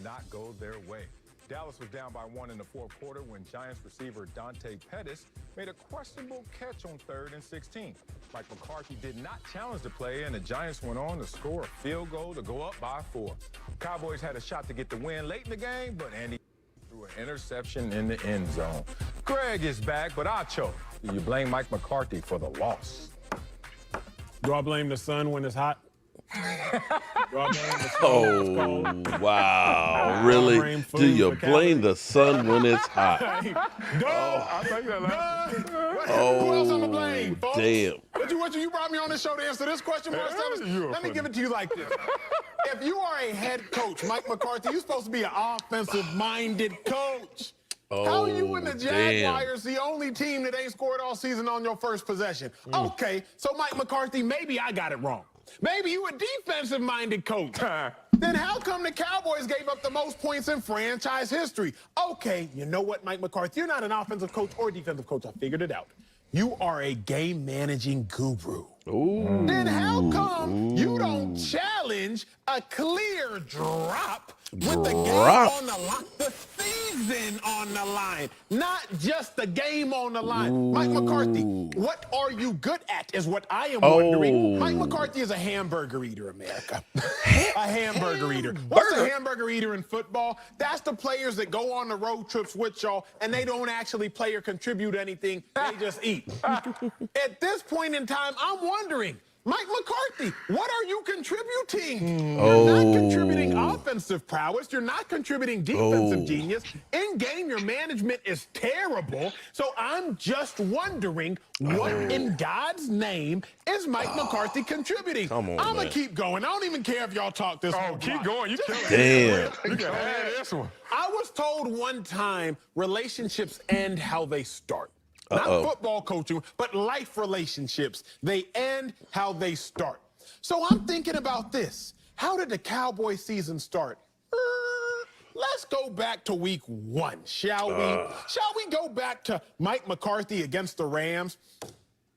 not go their way. Dallas was down by 1 in the fourth quarter when Giants receiver Dante Pettis made a questionable catch on 3rd and 16. Mike McCarthy did not challenge the play, and the Giants went on to score a field goal to go up by 4. Cowboys had a shot to get the win late in the game, but Andy threw an interception in the end zone. Greg is back, but Acho, do you blame Mike McCarthy for the loss? Do I blame the sun when it's hot? Oh, wow. Really? Do you blame the sun when it's hot? I'll take that last. Oh, who else I'm to blame, folks? damn. You brought me on this show to answer this question, Marcellus. Let me give it to you like this. If you are a head coach, Mike McCarthy, you're supposed to be an offensive-minded coach. How are you and the Jaguars the only team that ain't scored all season on your first possession? Okay, so Mike McCarthy, maybe I got it wrong. Maybe you a defensive-minded coach. Then how come the Cowboys gave up the most points in franchise history? Okay, you know what, Mike McCarthy? You're not an offensive coach or defensive coach. I figured it out. You are a game-managing guru. Ooh. Then how come you don't challenge a clear drop with the game on the line, the season on the line, not just the game on the line? Ooh. Mike McCarthy, what are you good at is what I am wondering. Mike McCarthy is a hamburger eater, America. A hamburger eater. What's a hamburger eater in football? That's the players that go on the road trips with y'all and they don't actually play or contribute anything. They just eat. At this point in time, I'm wondering, Mike McCarthy, what are you contributing? You're not contributing offensive prowess. You're not contributing defensive genius. In game, your management is terrible. So I'm just wondering, what in God's name is Mike McCarthy contributing? Come on, I'm going to keep going. I don't even care if y'all talk this whole Keep going. You killing Damn. You can have this one. I was told one time relationships end how they start. Not football coaching, but life relationships. They end how they start. So I'm thinking about this. How did the Cowboy season start? Let's go back to week 1, shall we? Shall we go back to Mike McCarthy against the Rams?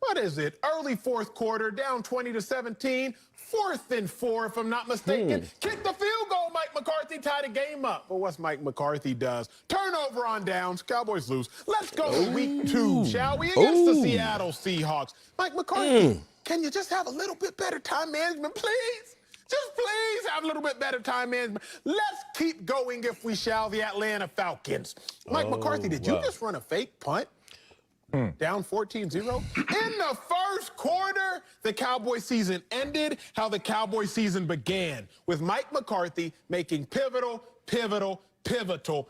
What is it? Early fourth quarter, down 20-17. 4th and 4, if I'm not mistaken. Kick the field goal, Mike McCarthy, tie the game up. But what's Mike McCarthy does? Turnover on downs, Cowboys lose. Let's go to week 2, shall we? Against the Seattle Seahawks. Mike McCarthy, can you just have a little bit better time management, please? Just please have a little bit better time management. Let's keep going, if we shall, the Atlanta Falcons. Mike McCarthy, did you just run a fake punt? Down 14-0. In the first quarter, the Cowboy season ended how the Cowboy season began, with Mike McCarthy making pivotal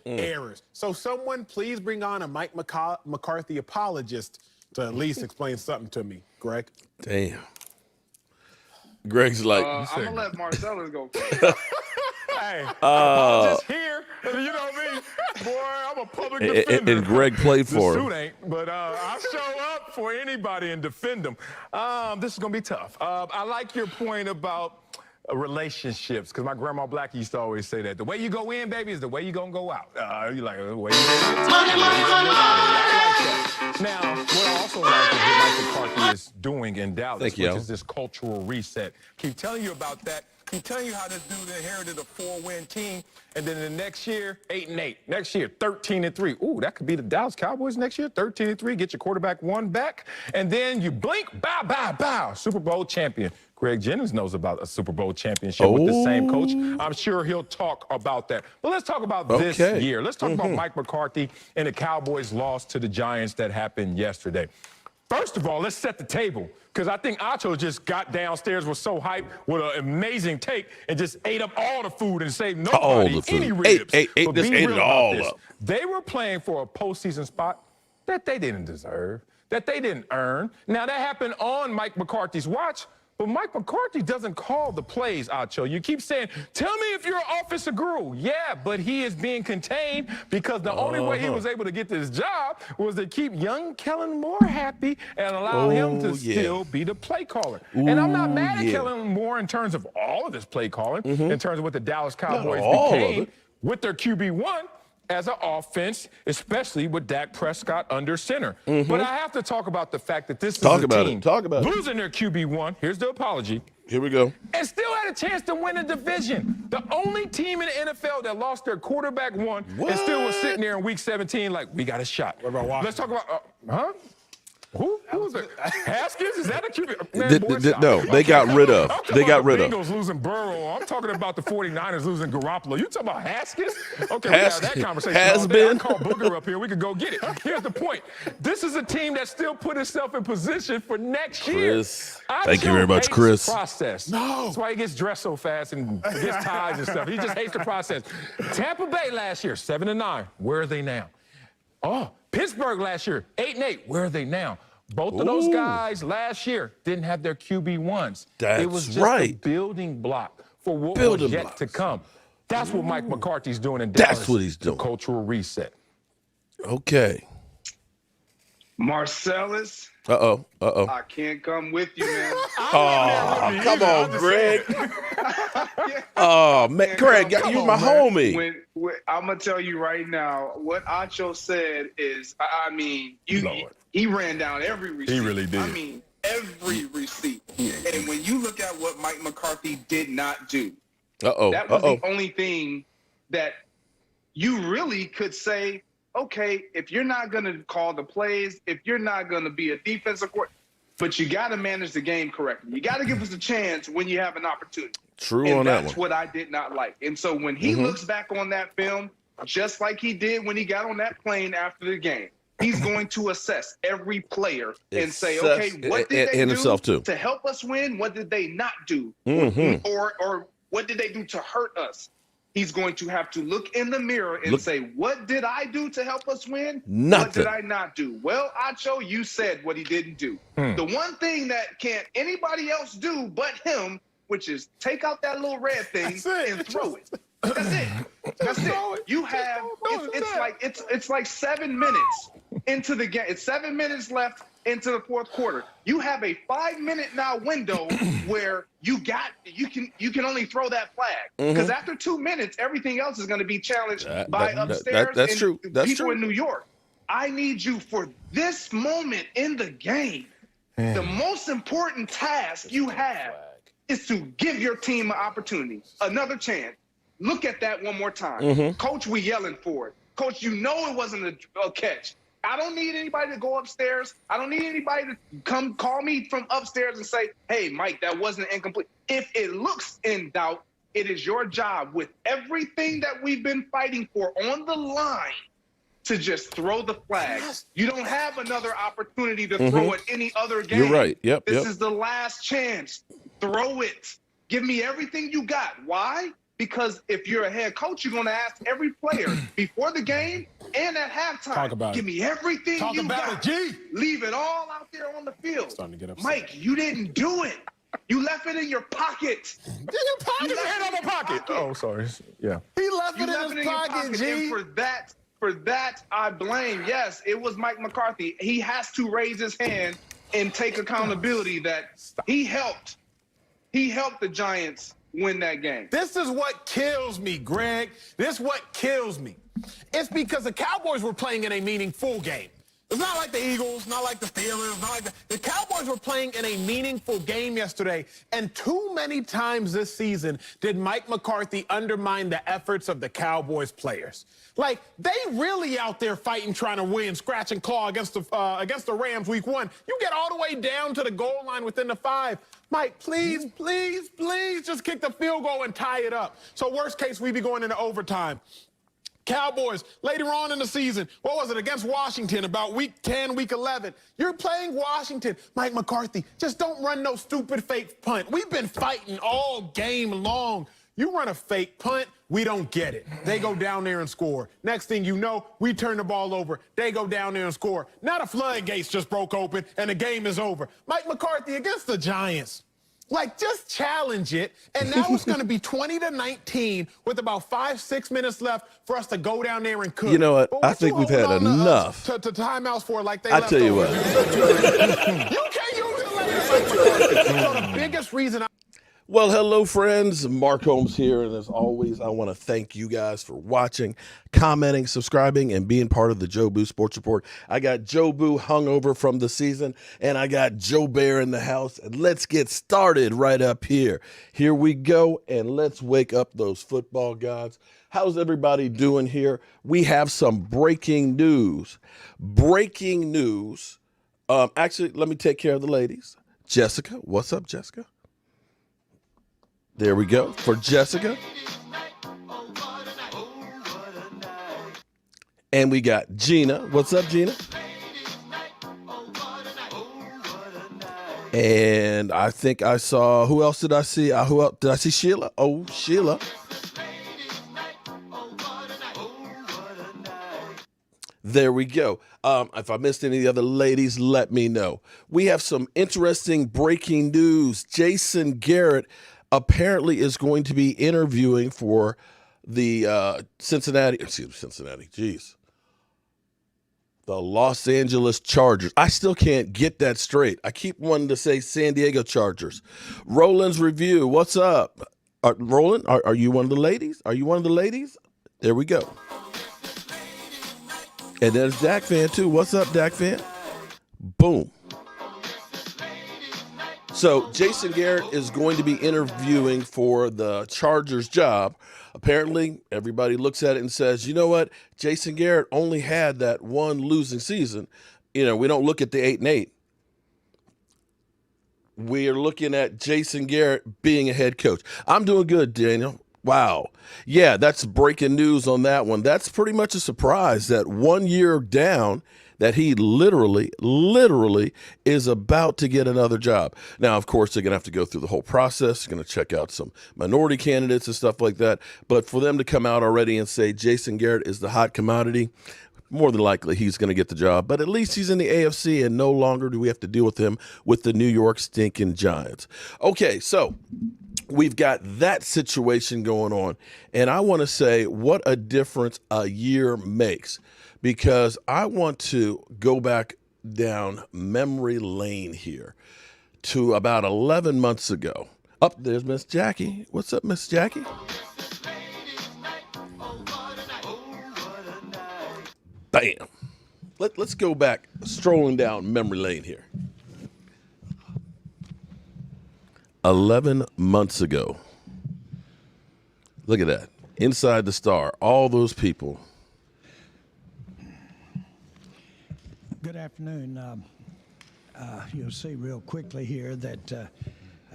errors. So someone please bring on a Mike McCarthy apologist to at least explain something to me, Greg. Damn. Greg's like, I'm going to let Marcellus go. Hey, just here, you know what I mean? Boy, I'm a public defender. and Greg played for him. The suit ain't, but I'll show up for anybody and defend them. This is going to be tough. I like your point about relationships, because my grandma Blackie used to always say that. The way you go in, baby, is the way you're going to go out. You like the way you go in. Now, what I also like is what Mike McCarthy is doing in Dallas, which is this cultural reset. Keep telling you about that. Keep telling you how this dude inherited a 4-win team, and then the next year, 8-8. Next year, 13-3. Ooh, that could be the Dallas Cowboys next year, 13-3. Get your quarterback 1 back, and then you blink, bow, bow, bow. Super Bowl champion. Greg Jennings knows about a Super Bowl championship with the same coach. I'm sure he'll talk about that. But let's talk about this year. Let's talk about Mike McCarthy and the Cowboys' loss to the Giants that happened yesterday. First of all, let's set the table, because I think Acho just got downstairs, was so hyped with an amazing take, and just ate up all the food and saved nobody any ribs. Ate it all up. They were playing for a postseason spot that they didn't deserve, that they didn't earn. Now, that happened on Mike McCarthy's watch, but Mike McCarthy doesn't call the plays, Acho. You keep saying, tell me if you're an offensive guru. Yeah, but he is being contained because the only way he was able to get this job was to keep young Kellen Moore happy and allow him to still be the play caller. And I'm not mad at Kellen Moore in terms of all of his play calling, in terms of what the Dallas Cowboys became with their QB1 as an offense, especially with Dak Prescott under center. But I have to talk about the fact that this is a team losing their QB1. Here's the apology. Here we go. And still had a chance to win a division. The only team in the NFL that lost their quarterback one and still was sitting there in week 17 like, we got a shot. What about Washington? Let's talk about, Who was it? Haskins? Is that a QB? Man, no, they got rid of. They got rid of. The Bengals losing Burrow. I'm talking about the 49ers losing Garoppolo. You talking about Haskins? Okay, we had that conversation. Has all day. been. I call Booger up here. We could go get it. Here's the point. This is a team that still put itself in position for next year. Chris. Thank you very much, Chris. Process. No. That's why he gets dressed so fast and gets ties and stuff. He just hates the process. Tampa Bay last year, 7-9. Where are they now? Oh, Pittsburgh last year, 8-8. Where are they now? Both of those guys last year didn't have their QB1s. That's it was just right. a building block for what was yet to come. That's what Mike McCarthy's doing in Dallas. That's what he's doing. Cultural reset. Okay. Marcellus. I can't come with you, man. Oh, come on, Greg. Oh, man, Greg, you're my homie. I'm going to tell you right now, what Acho said is, I mean, he ran down every receipt. He really did. I mean, every receipt. And when you look at what Mike McCarthy did not do, that was the only thing that you really could say, okay, if you're not going to call the plays, if you're not going to be a defensive coordinator, but you got to manage the game correctly. You got to give us a chance when you have an opportunity. True on that one. That's what I did not like. And so when he looks back on that film, just like he did when he got on that plane after the game, he's going to assess every player and say, okay, what did they do to help us win? What did they not do? Or what did they do to hurt us? He's going to have to look in the mirror and say, what did I do to help us win? Nothing. What did I not do? Well, Acho, you said what he didn't do. The one thing that can't anybody else do but him, which is take out that little red thing and throw it. That's it. That's it. You have it's like 7 minutes into the game. It's 7 minutes left into the fourth quarter. You have a 5-minute now window where you can only throw that flag because after 2 minutes, everything else is going to be challenged by upstairs. That's true. That's people true. in New York. I need you for this moment in the game. The most important task you have is to give your team an opportunity, another chance. Look at that one more time. Coach, we yelling for it. Coach, you know it wasn't a catch. I don't need anybody to go upstairs. I don't need anybody to come call me from upstairs and say, hey, Mike, that wasn't incomplete. If it looks in doubt, it is your job with everything that we've been fighting for on the line to just throw the flag. You don't have another opportunity to throw it any other game. You're right. Yep. This is the last chance. Throw it. Give me everything you got. Why? Because if you're a head coach, you're going to ask every player before the game and at halftime, give me everything you got. Leave it all out there on the field. Mike, you didn't do it. You left it in your pocket. In your pocket? You had it in my pocket. Oh, sorry. Yeah. He left it in his pocket, G. And for that, I blame. Yes, it was Mike McCarthy. He has to raise his hand and take accountability that he helped the Giants win that game. This is what kills me, Greg. This is what kills me. It's because the Cowboys were playing in a meaningful game. It's not like the Eagles, not like the Steelers, not like the Cowboys were playing in a meaningful game yesterday, and too many times this season did Mike McCarthy undermine the efforts of the Cowboys players. Like, they really out there fighting, trying to win, scratch and claw against the Rams week 1. You get all the way down to the goal line within the 5. Mike, please, please, please just kick the field goal and tie it up. So worst case, we be going into overtime. Cowboys, later on in the season, what was it, against Washington, about week 10, week 11. You're playing Washington. Mike McCarthy, just don't run no stupid fake punt. We've been fighting all game long. You run a fake punt, we don't get it. They go down there and score. Next thing you know, we turn the ball over. They go down there and score. Now the floodgates just broke open, and the game is over. Mike McCarthy against the Giants. Like, just challenge it, and now it's going to be 20-19 with about 5-6 minutes left for us to go down there and cook. You know what? I think we've had enough. To timeouts for like they I tell you what. You can't use it later. So the biggest reason Well, hello, friends. Mark Holmes here, and as always, I want to thank you guys for watching, commenting, subscribing, and being part of the Joe Boo Sports Report. I got Joe Boo hungover from the season, and I got Joe Bear in the house, and let's get started right up here. Here we go, and let's wake up those football gods. How's everybody doing here? We have some breaking news. Breaking news. Actually, let me take care of the ladies. Jessica, what's up, Jessica? There we go for Jessica. And we got Gina. What's up, Gina? And I think I saw, who else did I see? Who else did I see? Sheila. Oh, Sheila. There we go. If I missed any of the other ladies, let me know. We have some interesting breaking news. Jason Garrett apparently is going to be interviewing for the the Los Angeles Chargers. I still can't get that straight. I keep wanting to say San Diego Chargers. Roland's Review, what's up? Roland, are you one of the ladies? Are you one of the ladies? There we go. And there's Dak Fan too. What's up, Dak Fan? Boom. So Jason Garrett is going to be interviewing for the Chargers job. Apparently, everybody looks at it and says, you know what? Jason Garrett only had that one losing season. You know, we don't look at the 8-8. We are looking at Jason Garrett being a head coach. I'm doing good, Daniel. Wow. Yeah, that's breaking news on that one. That's pretty much a surprise that 1 year down, that he literally is about to get another job. Now, of course, they're going to have to go through the whole process. They're going to check out some minority candidates and stuff like that. But for them to come out already and say Jason Garrett is the hot commodity, more than likely he's going to get the job. But at least he's in the AFC, and no longer do we have to deal with him with the New York stinking Giants. Okay, so we've got that situation going on. And I want to say what a difference a year makes, because I want to go back down memory lane here to about 11 months ago. Up there's Miss Jackie. What's up, Miss Jackie? Bam. Let's go back, strolling down memory lane here. 11 months ago. Look at that. Inside the Star, all those people. Good afternoon. You'll see real quickly here that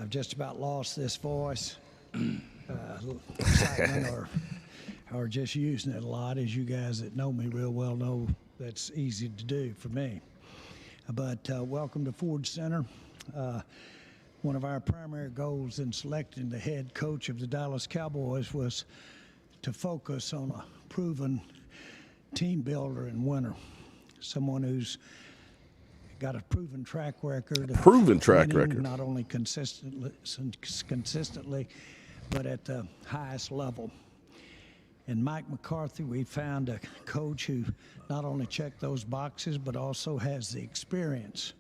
I've just about lost this voice. Excitement or just using it a lot. As you guys that know me real well know, that's easy to do for me. But welcome to Ford Center. One of our primary goals in selecting the head coach of the Dallas Cowboys was to focus on a proven team builder and winner. Someone who's got a proven track record. Not only consistently, but at the highest level. In Mike McCarthy, we found a coach who not only checked those boxes, but also has the experience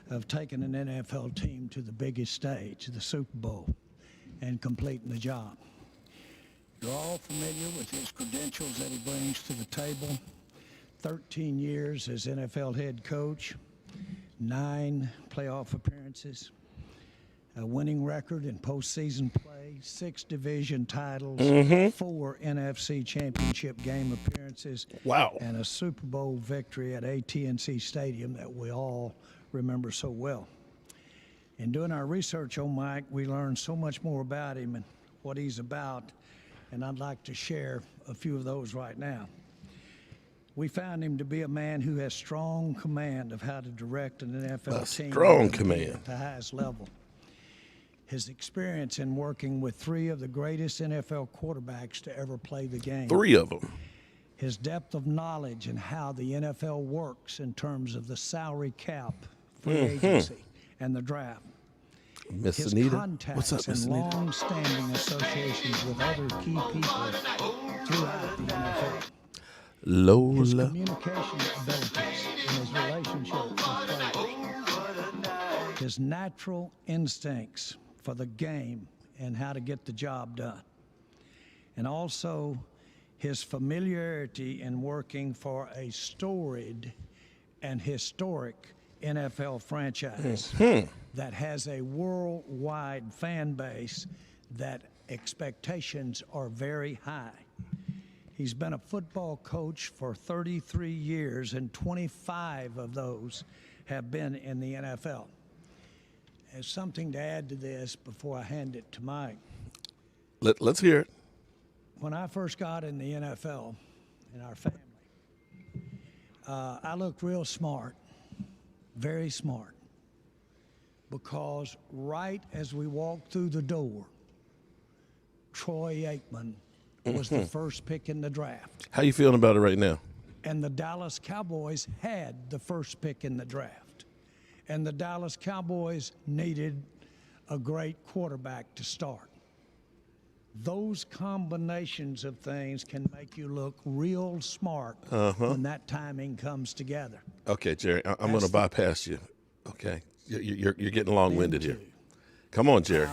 of taking an NFL team to the biggest stage, the Super Bowl, and completing the job. You're all familiar with his credentials that he brings to the table. 13 years as NFL head coach, 9 playoff appearances, a winning record in postseason play, 6 division titles, 4 NFC championship game appearances, wow, and a Super Bowl victory at AT&T Stadium that we all remember so well. In doing our research on Mike, we learned so much more about him and what he's about, and I'd like to share a few of those right now. We found him to be a man who has strong command of how to direct an NFL team. Strong command. At the highest level. His experience in working with 3 of the greatest NFL quarterbacks to ever play the game. 3 of them. His depth of knowledge and how the NFL works in terms of the salary cap, free agency, and the draft. Miss His Anita. contacts What's up, Miss and Anita? long-standing associations with other key people throughout the NFL. Lola. His communication abilities and his relationships with players. His natural instincts for the game and how to get the job done. And also his familiarity in working for a storied and historic NFL franchise that has a worldwide fan base that expectations are very high. He's been a football coach for 33 years, and 25 of those have been in the NFL. As something to add to this before I hand it to Mike. Let's hear it. When I first got in the NFL, in our family, I looked real smart, very smart, because right as we walked through the door, Troy Aikman was the first pick in the draft. How you feeling about it right now? And the Dallas Cowboys had the first pick in the draft. And the Dallas Cowboys needed a great quarterback to start. Those combinations of things can make you look real smart when that timing comes together. Okay, Jerry, I'm going to bypass you. Okay, you're getting long-winded here. Come on, Jerry.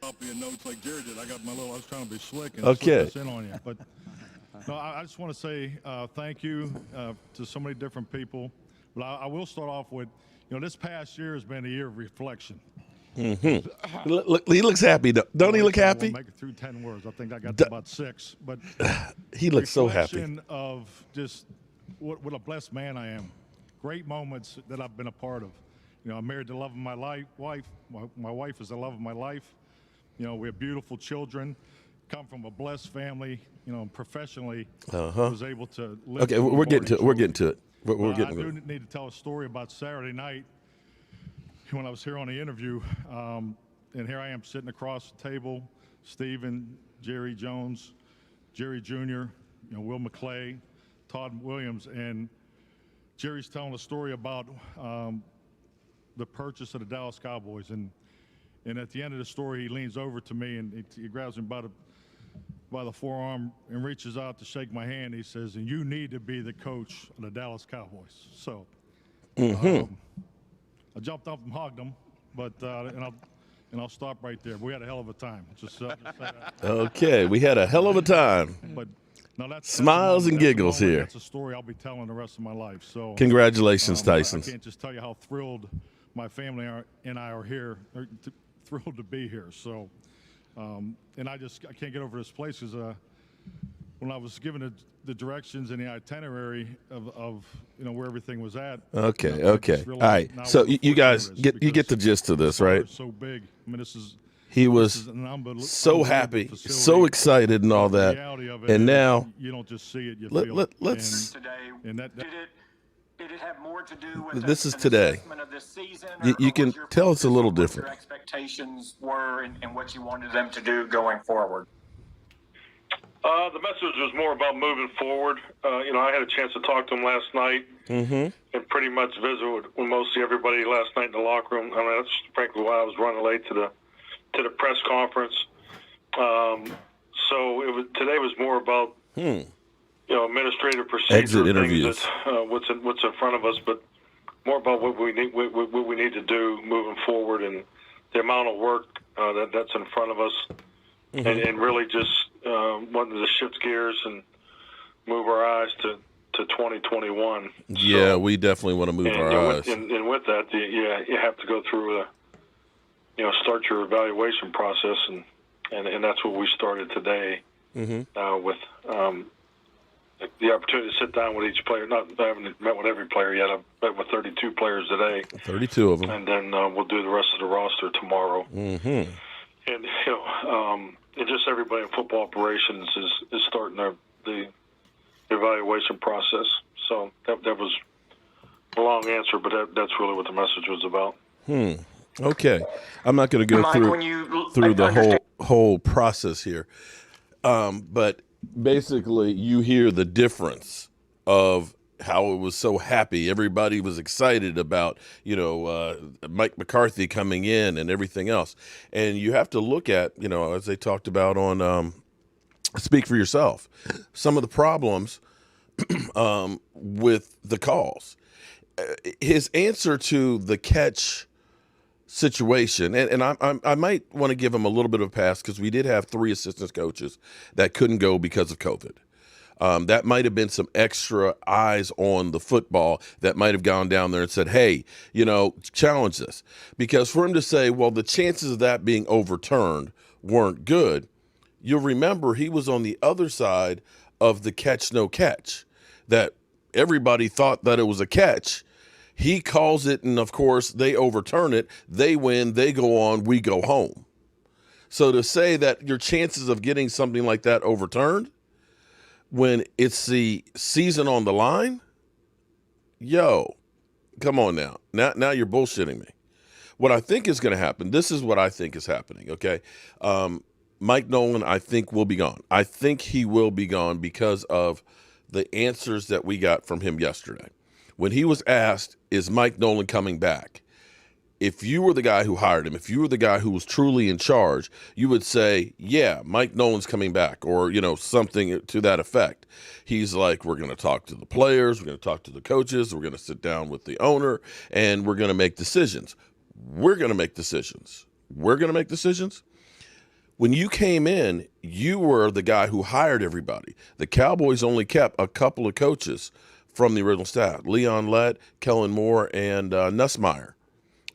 Copy your notes like Jerry did. I was trying to be slick and Okay. slip this in on you. But no, I just want to say thank you to so many different people. But I will start off with, this past year has been a year of reflection. Look, he looks happy. Don't he look happy? I'll make it through 10 words. I think I got to about 6. But he looks so happy. Reflection of just what a blessed man I am. Great moments that I've been a part of. I'm married to the love of my life. My wife is the love of my life. We have beautiful children. Come from a blessed family. Professionally, was able to live. Okay, we're getting to it. We're getting to it. We're getting to it. I do need to tell a story about Saturday night when I was here on the interview, and here I am sitting across the table, Stephen, Jerry Jones, Jerry Jr., Will McClay, Todd Williams, and Jerry's telling a story about the purchase of the Dallas Cowboys, and at the end of the story, he leans over to me and he grabs me by the forearm and reaches out to shake my hand. He says, "And you need to be the coach of the Dallas Cowboys." So I jumped up and hugged him, but and I'll stop right there. We had a hell of a time. Just say that. Okay, we had a hell of a time. But no, that's Smiles and giggles here. That's a story I'll be telling the rest of my life. So congratulations, Tyson. I can't just tell you how thrilled my family and I are here. Thrilled to be here. So, and I can't get over this place because when I was given the directions and the itinerary of where everything was at. Okay. All right. So you guys get the gist of this, right? So big. I mean, he was so happy, so excited, and all that. And now you don't just see it. You feel it. Let's. And that Did it have more to do with this is today. Of this season, you can tell it's a little different. What your expectations were and what you wanted them to do going forward? The message was more about moving forward. I had a chance to talk to him last night and pretty much visit with mostly everybody last night in the locker room. I mean, that's frankly why I was running late to the press conference. So today was more about administrative procedure, exit interviews, what's in front of us, but more about what we need to do moving forward and the amount of work that's in front of us, and really just wanted to shift gears and move our eyes to 2021. Yeah, we definitely want to move our eyes. And with that, you have to go through start your evaluation process, and that's what we started today with. The opportunity to sit down with each player. I haven't met with every player yet. I've met with 32 players today. 32 of them. And then we'll do the rest of the roster tomorrow. And, and just everybody in football operations is starting the evaluation process. So that was a long answer, but that's really what the message was about. Okay. I'm not going to go through the whole process here. But basically, you hear the difference of how it was so happy. Everybody was excited about, Mike McCarthy coming in and everything else. And you have to look at, as they talked about on Speak for Yourself, some of the problems with the calls. His answer to the catch situation, and I might want to give him a little bit of a pass because we did have 3 assistant coaches that couldn't go because of COVID. That might have been some extra eyes on the football that might have gone down there and said, hey, challenge this. Because for him to say, well, the chances of that being overturned weren't good, you'll remember he was on the other side of the catch, no catch, that everybody thought that it was a catch. He calls it, and of course, they overturn it. They win, they go on, we go home. So to say that your chances of getting something like that overturned when it's the season on the line, come on now. Now you're bullshitting me. What I think is going to happen, this is what I think is happening, okay? Mike Nolan, I think, will be gone. I think he will be gone because of the answers that we got from him yesterday. When he was asked, is Mike Nolan coming back? If you were the guy who hired him, if you were the guy who was truly in charge, you would say, yeah, Mike Nolan's coming back, or, something to that effect. He's like, we're going to talk to the players, we're going to talk to the coaches, we're going to sit down with the owner, and we're going to make decisions. We're going to make decisions. We're going to make decisions. When you came in, you were the guy who hired everybody. The Cowboys only kept a couple of coaches from the original staff, Leon Lett, Kellen Moore, and Nussmeier.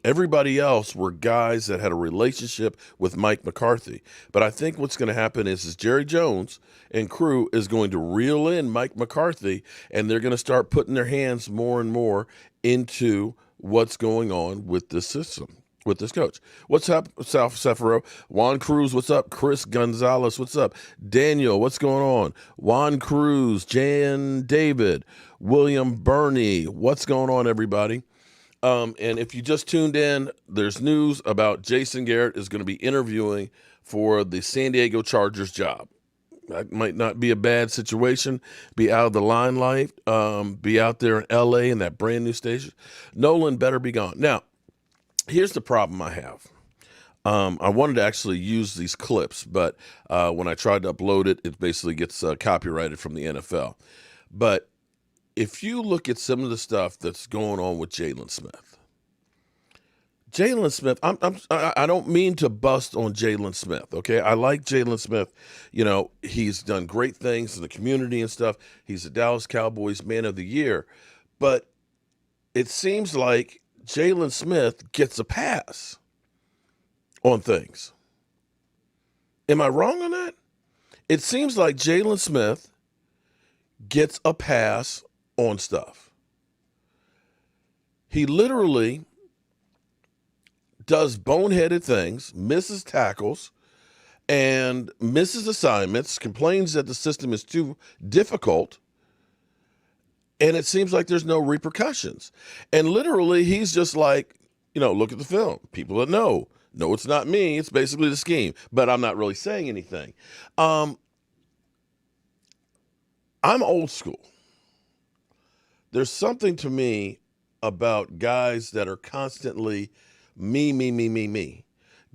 Everybody else were guys that had a relationship with Mike McCarthy. But I think what's going to happen is Jerry Jones and crew is going to reel in Mike McCarthy, and they're going to start putting their hands more and more into what's going on with this system, with this coach. What's up, South Sefero? Juan Cruz, what's up? Chris Gonzalez, what's up? Daniel, what's going on? Juan Cruz, Jan David, William Burney, what's going on, everybody? And if you just tuned in, there's news about Jason Garrett is going to be interviewing for the San Diego Chargers job. That might not be a bad situation. Be out of the limelight. Be out there in L.A. in that brand new station. Nolan better be gone. Now, here's the problem I have. I wanted to actually use these clips, but when I tried to upload it, it basically gets copyrighted from the NFL. But if you look at some of the stuff that's going on with Jaylen Smith, I don't mean to bust on Jaylen Smith, okay? I like Jaylen Smith. He's done great things in the community and stuff. He's the Dallas Cowboys Man of the Year. But it seems like Jaylen Smith gets a pass on things. Am I wrong on that? It seems like Jaylen Smith gets a pass on stuff. He literally does boneheaded things, misses tackles, and misses assignments, complains that the system is too difficult, and it seems like there's no repercussions. And literally, he's just like, look at the film. People that know, it's not me. It's basically the scheme. But I'm not really saying anything. I'm old school. There's something to me about guys that are constantly me.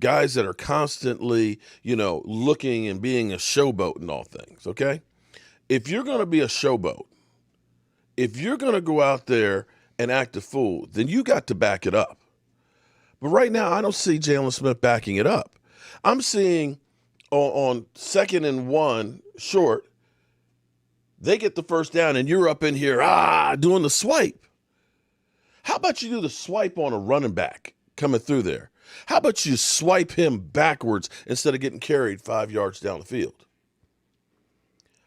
Guys that are constantly, looking and being a showboat and all things, okay? If you're going to be a showboat, if you're going to go out there and act a fool, then you got to back it up. But right now, I don't see Jaylen Smith backing it up. I'm seeing on 2nd and 1 short, they get the first down, and you're up in here, doing the swipe. How about you do the swipe on a running back coming through there? How about you swipe him backwards instead of getting carried 5 yards down the field?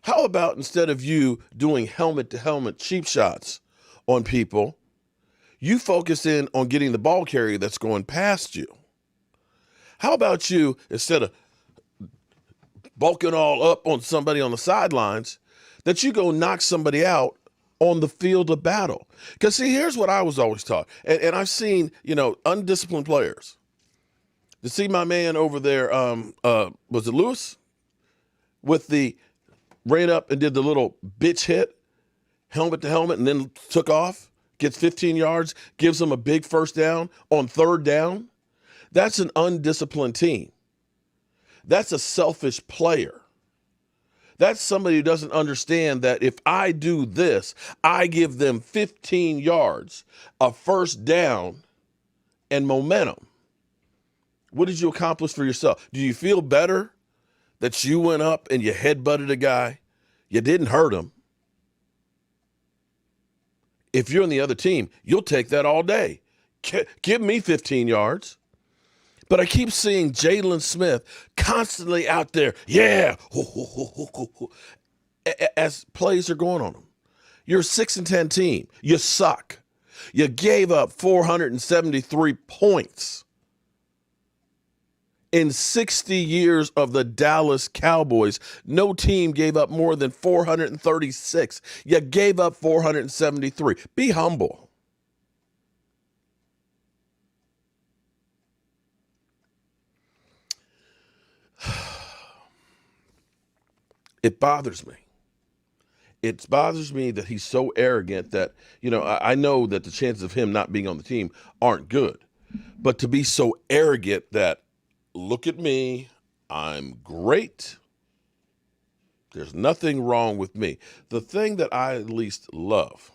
How about instead of you doing helmet-to-helmet cheap shots on people, you focus in on getting the ball carrier that's going past you? How about you, instead of bulking all up on somebody on the sidelines, that you go knock somebody out on the field of battle? Because, see, here's what I was always taught. And I've seen, undisciplined players. To see my man over there, was it Lewis? With the ran up and did the little bitch hit, helmet to helmet, and then took off, gets 15 yards, gives them a big first down on 3rd down. That's an undisciplined team. That's a selfish player. That's somebody who doesn't understand that if I do this, I give them 15 yards, a first down, and momentum. What did you accomplish for yourself? Do you feel better that you went up and you headbutted a guy? You didn't hurt him. If you're on the other team, you'll take that all day. Give me 15 yards. But I keep seeing Jaylen Smith constantly out there, yeah, as plays are going on him. You're a 6-10 team. You suck. You gave up 473 points in 60 years of the Dallas Cowboys. No team gave up more than 436. You gave up 473. Be humble. It bothers me. It bothers me that he's so arrogant that, I know that the chances of him not being on the team aren't good. But to be so arrogant that, look at me, I'm great, there's nothing wrong with me. The thing that I at least love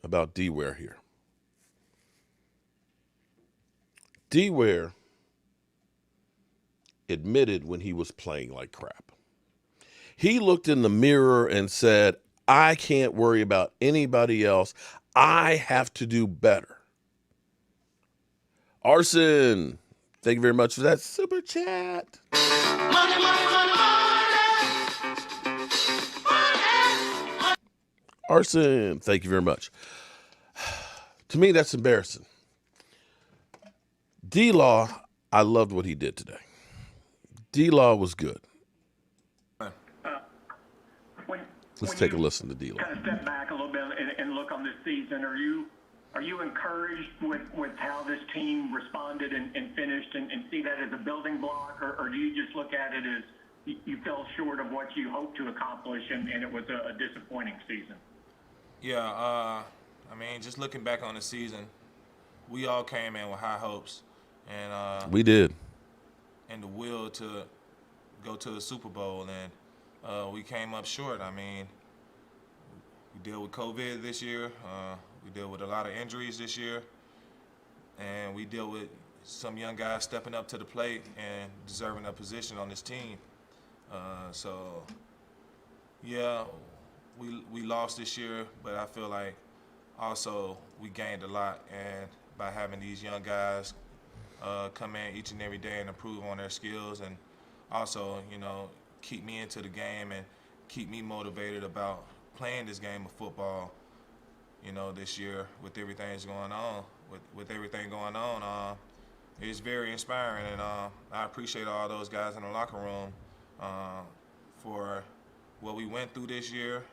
about D-Ware here, D-Ware admitted when he was playing like crap. He looked in the mirror and said, I can't worry about anybody else. I have to do better. Arson, thank you very much for that super chat. Money, money, money, money. Arson, thank you very much. To me, that's embarrassing. D-Law, I loved what he did today. D-Law was good. Let's take a listen to D-Law. Kind of step back a little bit and look on this season. Are you encouraged with how this team responded and finished and see that as a building block, or do you just look at it as you fell short of what you hoped to accomplish and it was a disappointing season? Yeah, just looking back on the season, we all came in with high hopes, and we did, and the will to go to the Super Bowl, and we came up short. We dealt with COVID this year. We dealt with a lot of injuries this year, and we dealt with some young guys stepping up to the plate and deserving a position on this team. We lost this year, but I feel like also we gained a lot, and by having these young guys come in each and every day and improve on their skills, and also, keep me into the game and keep me motivated about playing this game of football, this year with everything that's going on. With everything going on, it's very inspiring, and I appreciate all those guys in the locker room for what we went through this year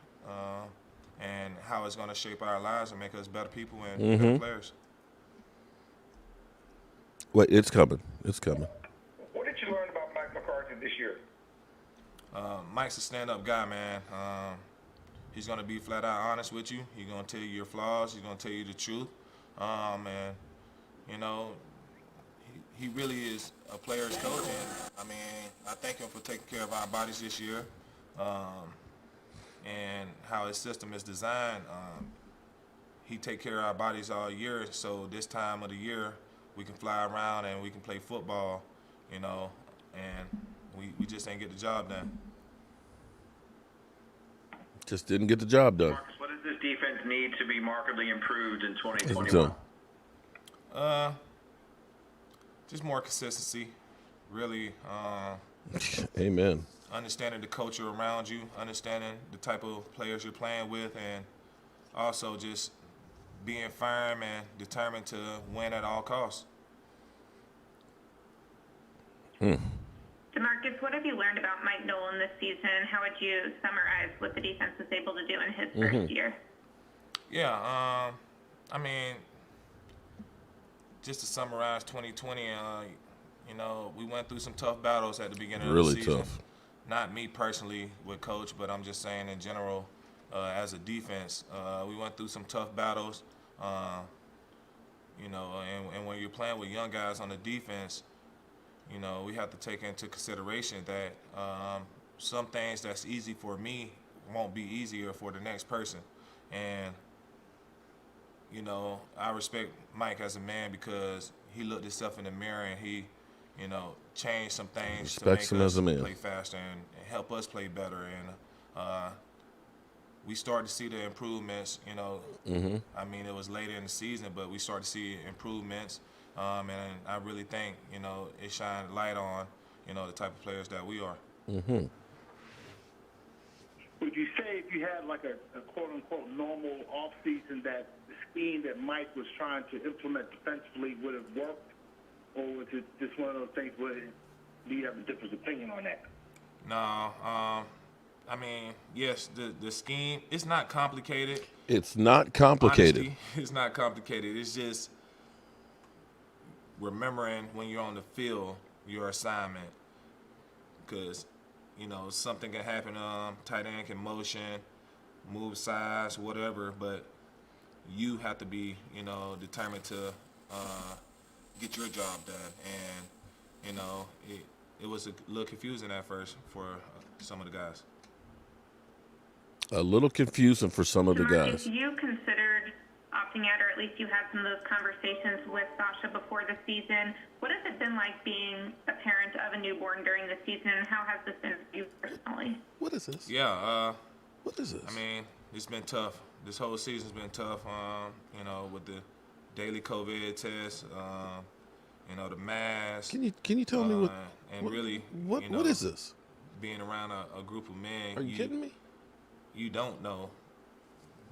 and how it's going to shape our lives and make us better people and better players. Wait, it's coming. It's coming. What did you learn about Mike McCarthy this year? Mike's a stand-up guy, man. He's going to be flat-out honest with you. He's going to tell you your flaws. He's going to tell you the truth. He really is a player's coach. And, I thank him for taking care of our bodies this year and how his system is designed. He take care of our bodies all year, so this time of the year we can fly around and we can play football, and we just ain't get the job done. Just didn't get the job done. Marcus, what does this defense need to be markedly improved in 2021? Just more consistency, really. Amen. Understanding the culture around you, understanding the type of players you're playing with, and also just being firm and determined to win at all costs. DeMarcus, what have you learned about Mike Nolan this season? How would you summarize what the defense was able to do in his first year? Yeah, just to summarize 2020, we went through some tough battles at the beginning of the season. Really tough. Not me personally with Coach, but I'm just saying in general, as a defense, we went through some tough battles. And when you're playing with young guys on the defense, we have to take into consideration that some things that's easy for me won't be easier for the next person. And, I respect Mike as a man because he looked himself in the mirror and he change some things Respects to him make as us a man. play faster and help us play better. And we started to see the improvements. I mean, it was later in the season, but we started to see improvements. And I really think, it shined light on, the type of players that we are. Mm-hmm. Would you say if you had like a quote-unquote normal offseason that the scheme that Mike was trying to implement defensively would have worked? Or was it just one of those things where do you have a different opinion on that? No, I mean, yes, the scheme, it's not complicated. It's not complicated. Honestly, it's not complicated. It's just remembering when you're on the field, your assignment. Because, something can happen. Tight end can motion, move sides, whatever. But you have to be, determined to get your job done. And, it was a little confusing at first for some of the guys. A little confusing for some of the guys. If you considered opting out, or at least you had some of those conversations with Sasha before the season, what has it been like being a parent of a newborn during the season, and how has this been for you personally? What is this? Yeah. What is this? I mean, it's been tough. This whole season's been tough, with the daily COVID tests, the mask. Can you tell me what? And what, really, what is this? Being around a group of men. Are you kidding me? You don't know.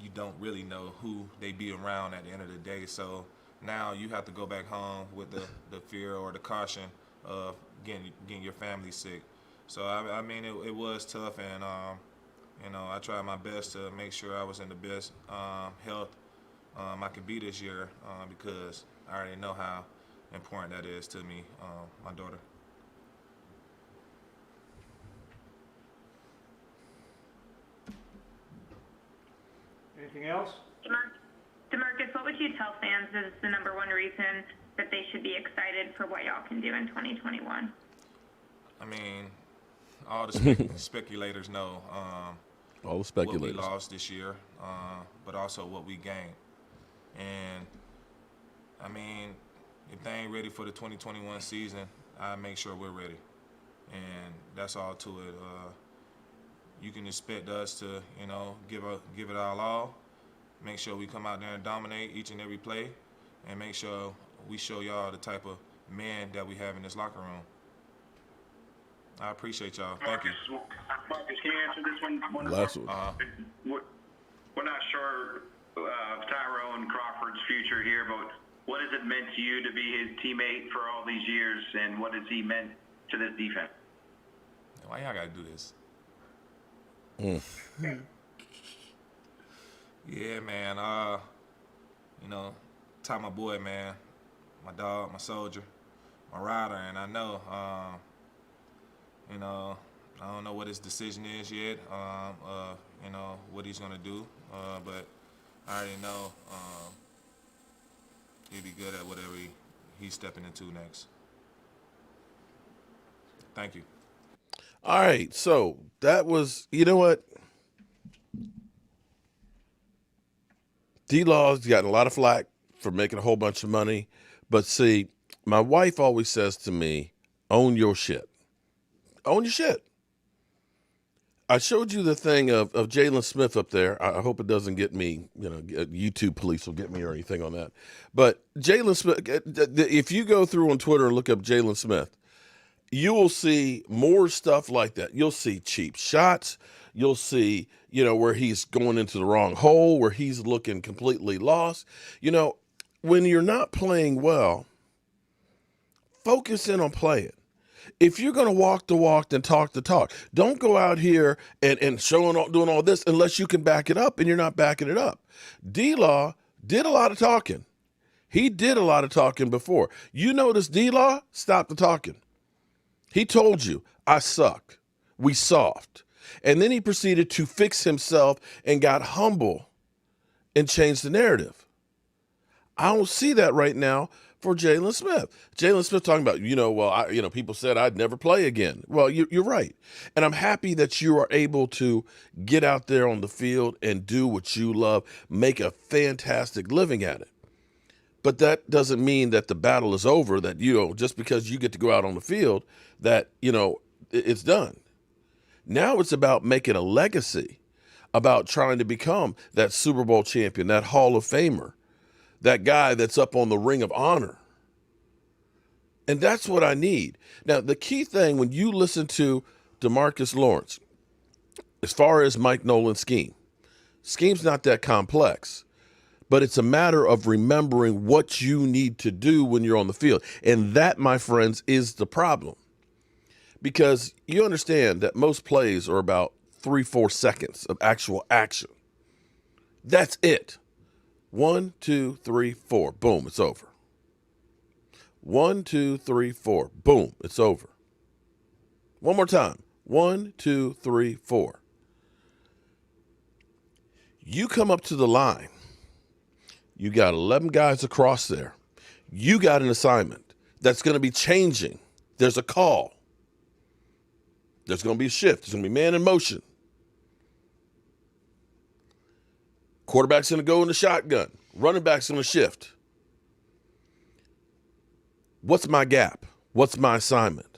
You don't really know who they be around at the end of the day. So now you have to go back home with the fear or the caution of getting your family sick. So I mean, it was tough, and I tried my best to make sure I was in the best health I could be this year because I already know how important that is to me, my daughter. Anything else? DeMarcus, what would you tell fans is the number one reason that they should be excited for what y'all can do in 2021? I mean, all the speculators know all the speculators what we lost this year, but also what we gained. And, I mean, if they ain't ready for the 2021 season, I make sure we're ready. And that's all to it. You can expect us to, give it our all. Make sure we come out there and dominate each and every play, and make sure we show y'all the type of men that we have in this locker room. I appreciate y'all. Thank you. Marcus, can you answer this one? Last one. We're not sure of Tyrone Crawford's future here, but what has it meant to you to be his teammate for all these years, and what has he meant to this defense? Why y'all gotta do this? Yeah, man. Ty, my boy, man, my dog, my soldier, my rider, and I know, I don't know what his decision is yet. What he's gonna do, but I already know he'll be good at whatever he's stepping into next. Thank you. All right, so that was, you know what? D-Law's gotten a lot of flack for making a whole bunch of money. But see, my wife always says to me, own your shit. Own your shit. I showed you the thing of Jaylen Smith up there. I hope it doesn't get me, YouTube police will get me or anything on that. But Jaylen Smith, if you go through on Twitter and look up Jaylen Smith, you will see more stuff like that. You'll see cheap shots. You'll see, where he's going into the wrong hole, where he's looking completely lost. When you're not playing well, focus in on playing. If you're going to walk the walk, then talk the talk. Don't go out here and doing all this unless you can back it up, and you're not backing it up. D-Law did a lot of talking. He did a lot of talking before. You notice D-Law stopped the talking. He told you, I suck. We soft. And then he proceeded to fix himself and got humble and changed the narrative. I don't see that right now for Jaylen Smith. Jaylen Smith talking about, people said I'd never play again. Well, you're right. And I'm happy that you are able to get out there on the field and do what you love, make a fantastic living at it. But that doesn't mean that the battle is over, that, just because you get to go out on the field, that, it's done. Now it's about making a legacy, about trying to become that Super Bowl champion, that Hall of Famer, that guy that's up on the Ring of Honor. And that's what I need. Now, the key thing when you listen to DeMarcus Lawrence, as far as Mike Nolan's scheme's not that complex, but it's a matter of remembering what you need to do when you're on the field. And that, my friends, is the problem. Because you understand that most plays are about 3-4 seconds of actual action. That's it. 1, 2, 3, 4. Boom, it's over. 1, 2, 3, 4. Boom, it's over. One more time. 1, 2, 3, 4. You come up to the line. You got 11 guys across there. You got an assignment that's going to be changing. There's a call. There's going to be a shift. There's going to be man in motion. Quarterback's going to go in the shotgun. Running back's going to shift. What's my gap? What's my assignment?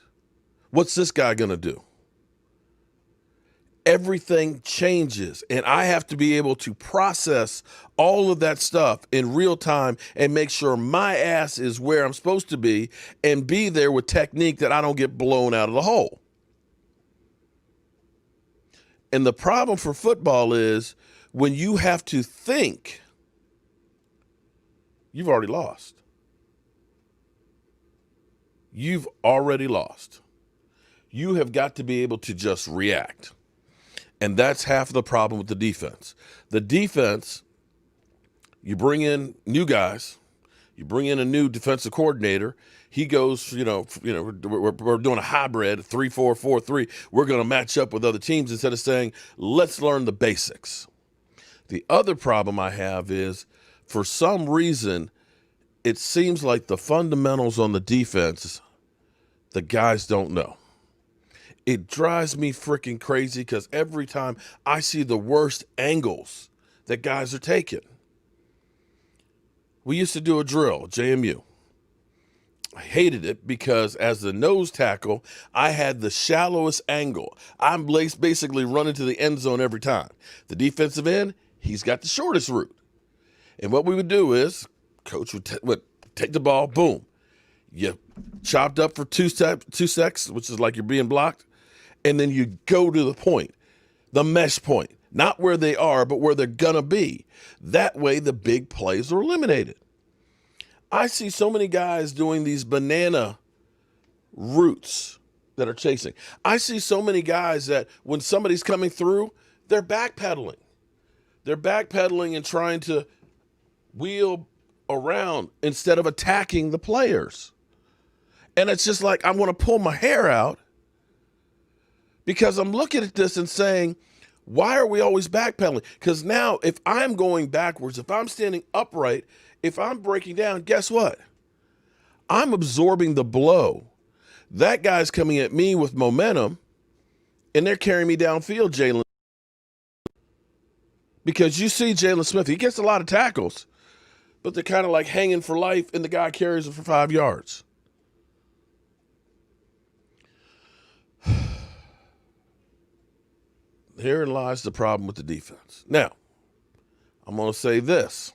What's this guy going to do? Everything changes, and I have to be able to process all of that stuff in real time and make sure my ass is where I'm supposed to be and be there with technique that I don't get blown out of the hole. And the problem for football is when you have to think, you've already lost. You've already lost. You have got to be able to just react. And that's half of the problem with the defense. The defense, you bring in new guys, you bring in a new defensive coordinator. He goes, we're doing a hybrid, 3-4-4-3. We're going to match up with other teams instead of saying, let's learn the basics. The other problem I have is, for some reason, it seems like the fundamentals on the defense, the guys don't know. It drives me freaking crazy because every time I see the worst angles that guys are taking. We used to do a drill, JMU. I hated it because as the nose tackle, I had the shallowest angle. I'm basically running to the end zone every time. The defensive end, he's got the shortest route. And what we would do is, coach would take the ball, boom. You chopped up for two secs, which is like you're being blocked. And then you go to the point, the mesh point, not where they are, but where they're going to be. That way, the big plays are eliminated. I see so many guys doing these banana routes that are chasing. I see so many guys that when somebody's coming through, they're backpedaling. They're backpedaling and trying to wheel around instead of attacking the players. And it's just like I want to pull my hair out because I'm looking at this and saying, why are we always backpedaling? Because now if I'm going backwards, if I'm standing upright, if I'm breaking down, guess what? I'm absorbing the blow. That guy's coming at me with momentum, and they're carrying me downfield, Jaylen. Because you see Jaylen Smith, he gets a lot of tackles, but they're kind of like hanging for life, and the guy carries it for 5 yards. Herein lies the problem with the defense. Now, I'm going to say this.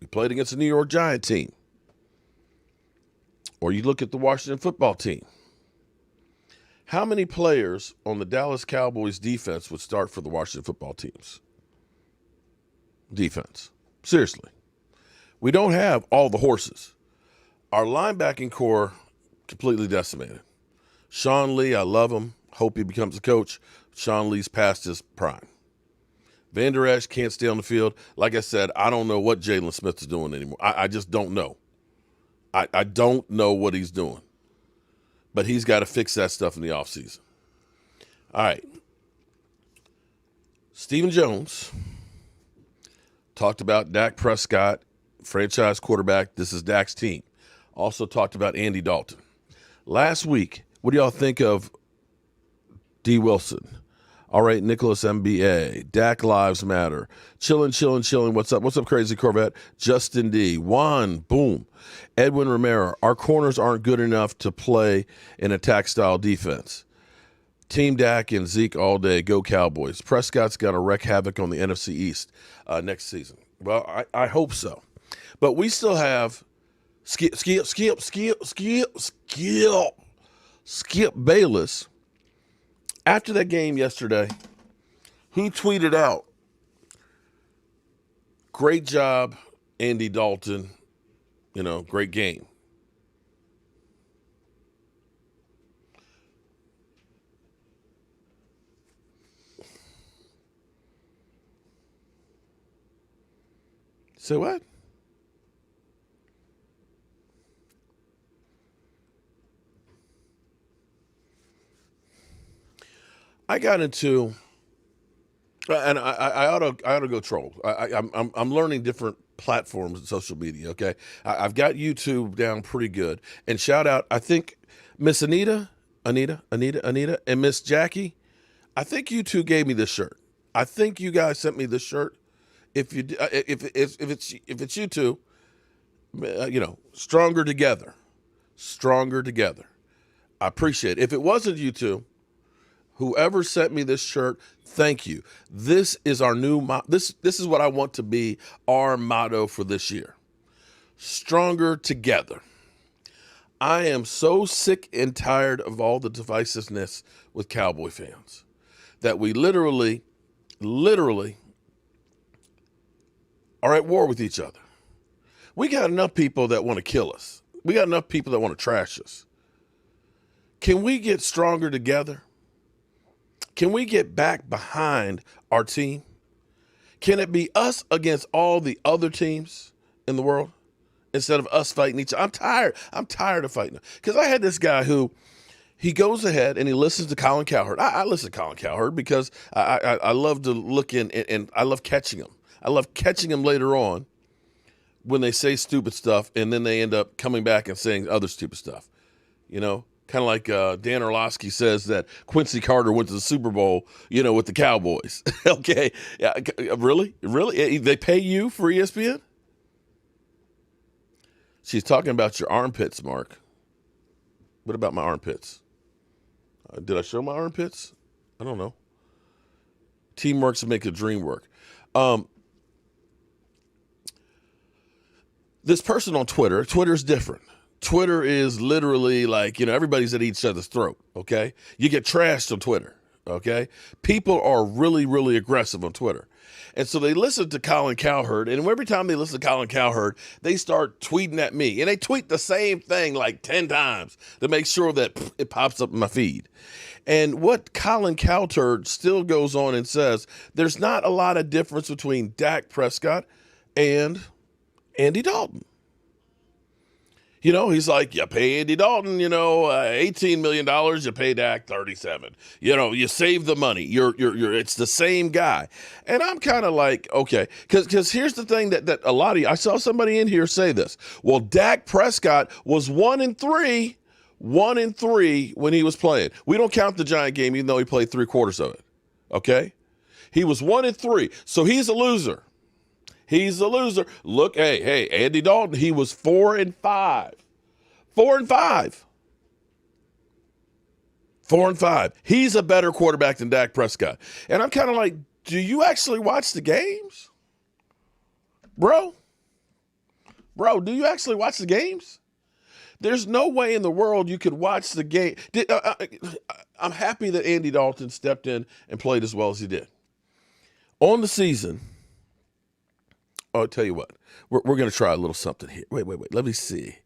We played against the New York Giant team. Or you look at the Washington football team. How many players on the Dallas Cowboys defense would start for the Washington football team's defense? Seriously. We don't have all the horses. Our linebacking core completely decimated. Sean Lee, I love him. Hope he becomes a coach. Sean Lee's past his prime. Van Der Esch can't stay on the field. Like I said, I don't know what Jaylen Smith is doing anymore. I just don't know. I don't know what he's doing. But he's got to fix that stuff in the offseason. All right. Stephen Jones talked about Dak Prescott, franchise quarterback. This is Dak's team. Also talked about Andy Dalton. Last week, what do y'all think of D. Wilson, All right, Nicholas MBA. Dak Lives Matter. Chillin'. What's up? What's up, Crazy Corvette? Justin D. Juan. Boom. Edwin Romero. Our corners aren't good enough to play an attack-style defense. Team Dak and Zeke all day. Go Cowboys. Prescott's got to wreak havoc on the NFC East next season. Well, I hope so. But we still have Skip Bayless. After that game yesterday, he tweeted out, "Great job, Andy Dalton. Great game." Say what? I got into, and I ought to go troll. I'm learning different platforms and social media. Okay, I've got YouTube down pretty good. And shout out, I think Miss Anita, and Miss Jackie. I think you two gave me this shirt. I think you guys sent me this shirt. If it's you two, stronger together. I appreciate it. If it wasn't you two, whoever sent me this shirt, thank you. This is our new this is what I want to be our motto for this year. Stronger together. I am so sick and tired of all the divisiveness with Cowboy fans that we literally are at war with each other. We got enough people that want to kill us. We got enough people that want to trash us. Can we get stronger together? Can we get back behind our team? Can it be us against all the other teams in the world instead of us fighting each other? I'm tired of fighting. Because I had this guy who, he goes ahead and he listens to Colin Cowherd. I listen to Colin Cowherd because I love to look in and I love catching them. I love catching them later on when they say stupid stuff and then they end up coming back and saying other stupid stuff. Kind of like Dan Orlovsky says that Quincy Carter went to the Super Bowl, with the Cowboys. Okay. Yeah, really? They pay you for ESPN? She's talking about your armpits, Mark. What about my armpits? Did I show my armpits? I don't know. Teamwork's to make a dream work. This person on Twitter's different. Twitter is literally like, everybody's at each other's throat, okay? You get trashed on Twitter, okay? People are really, really aggressive on Twitter. And so they listen to Colin Cowherd, and every time they listen to Colin Cowherd, they start tweeting at me. And they tweet the same thing like 10 times to make sure that it pops up in my feed. And what Colin Cowherd still goes on and says, there's not a lot of difference between Dak Prescott and Andy Dalton. He's like, you pay Andy Dalton, $18 million, you pay Dak $37. You save the money. It's the same guy. And I'm kind of like, okay, because here's the thing that a lot of you, I saw somebody in here say this. Well, Dak Prescott was 1-3 when he was playing. We don't count the Giant game, even though he played 3/4 of it. Okay? He was 1-3. So he's a loser. He's a loser. Look, hey, Andy Dalton, he was 4-5. 4-5. 4-5. He's a better quarterback than Dak Prescott. And I'm kind of like, do you actually watch the games? Bro, do you actually watch the games? There's no way in the world you could watch the game. I'm happy that Andy Dalton stepped in and played as well as he did. On the season, I'll tell you what, we're going to try a little something here. Wait. Let me see.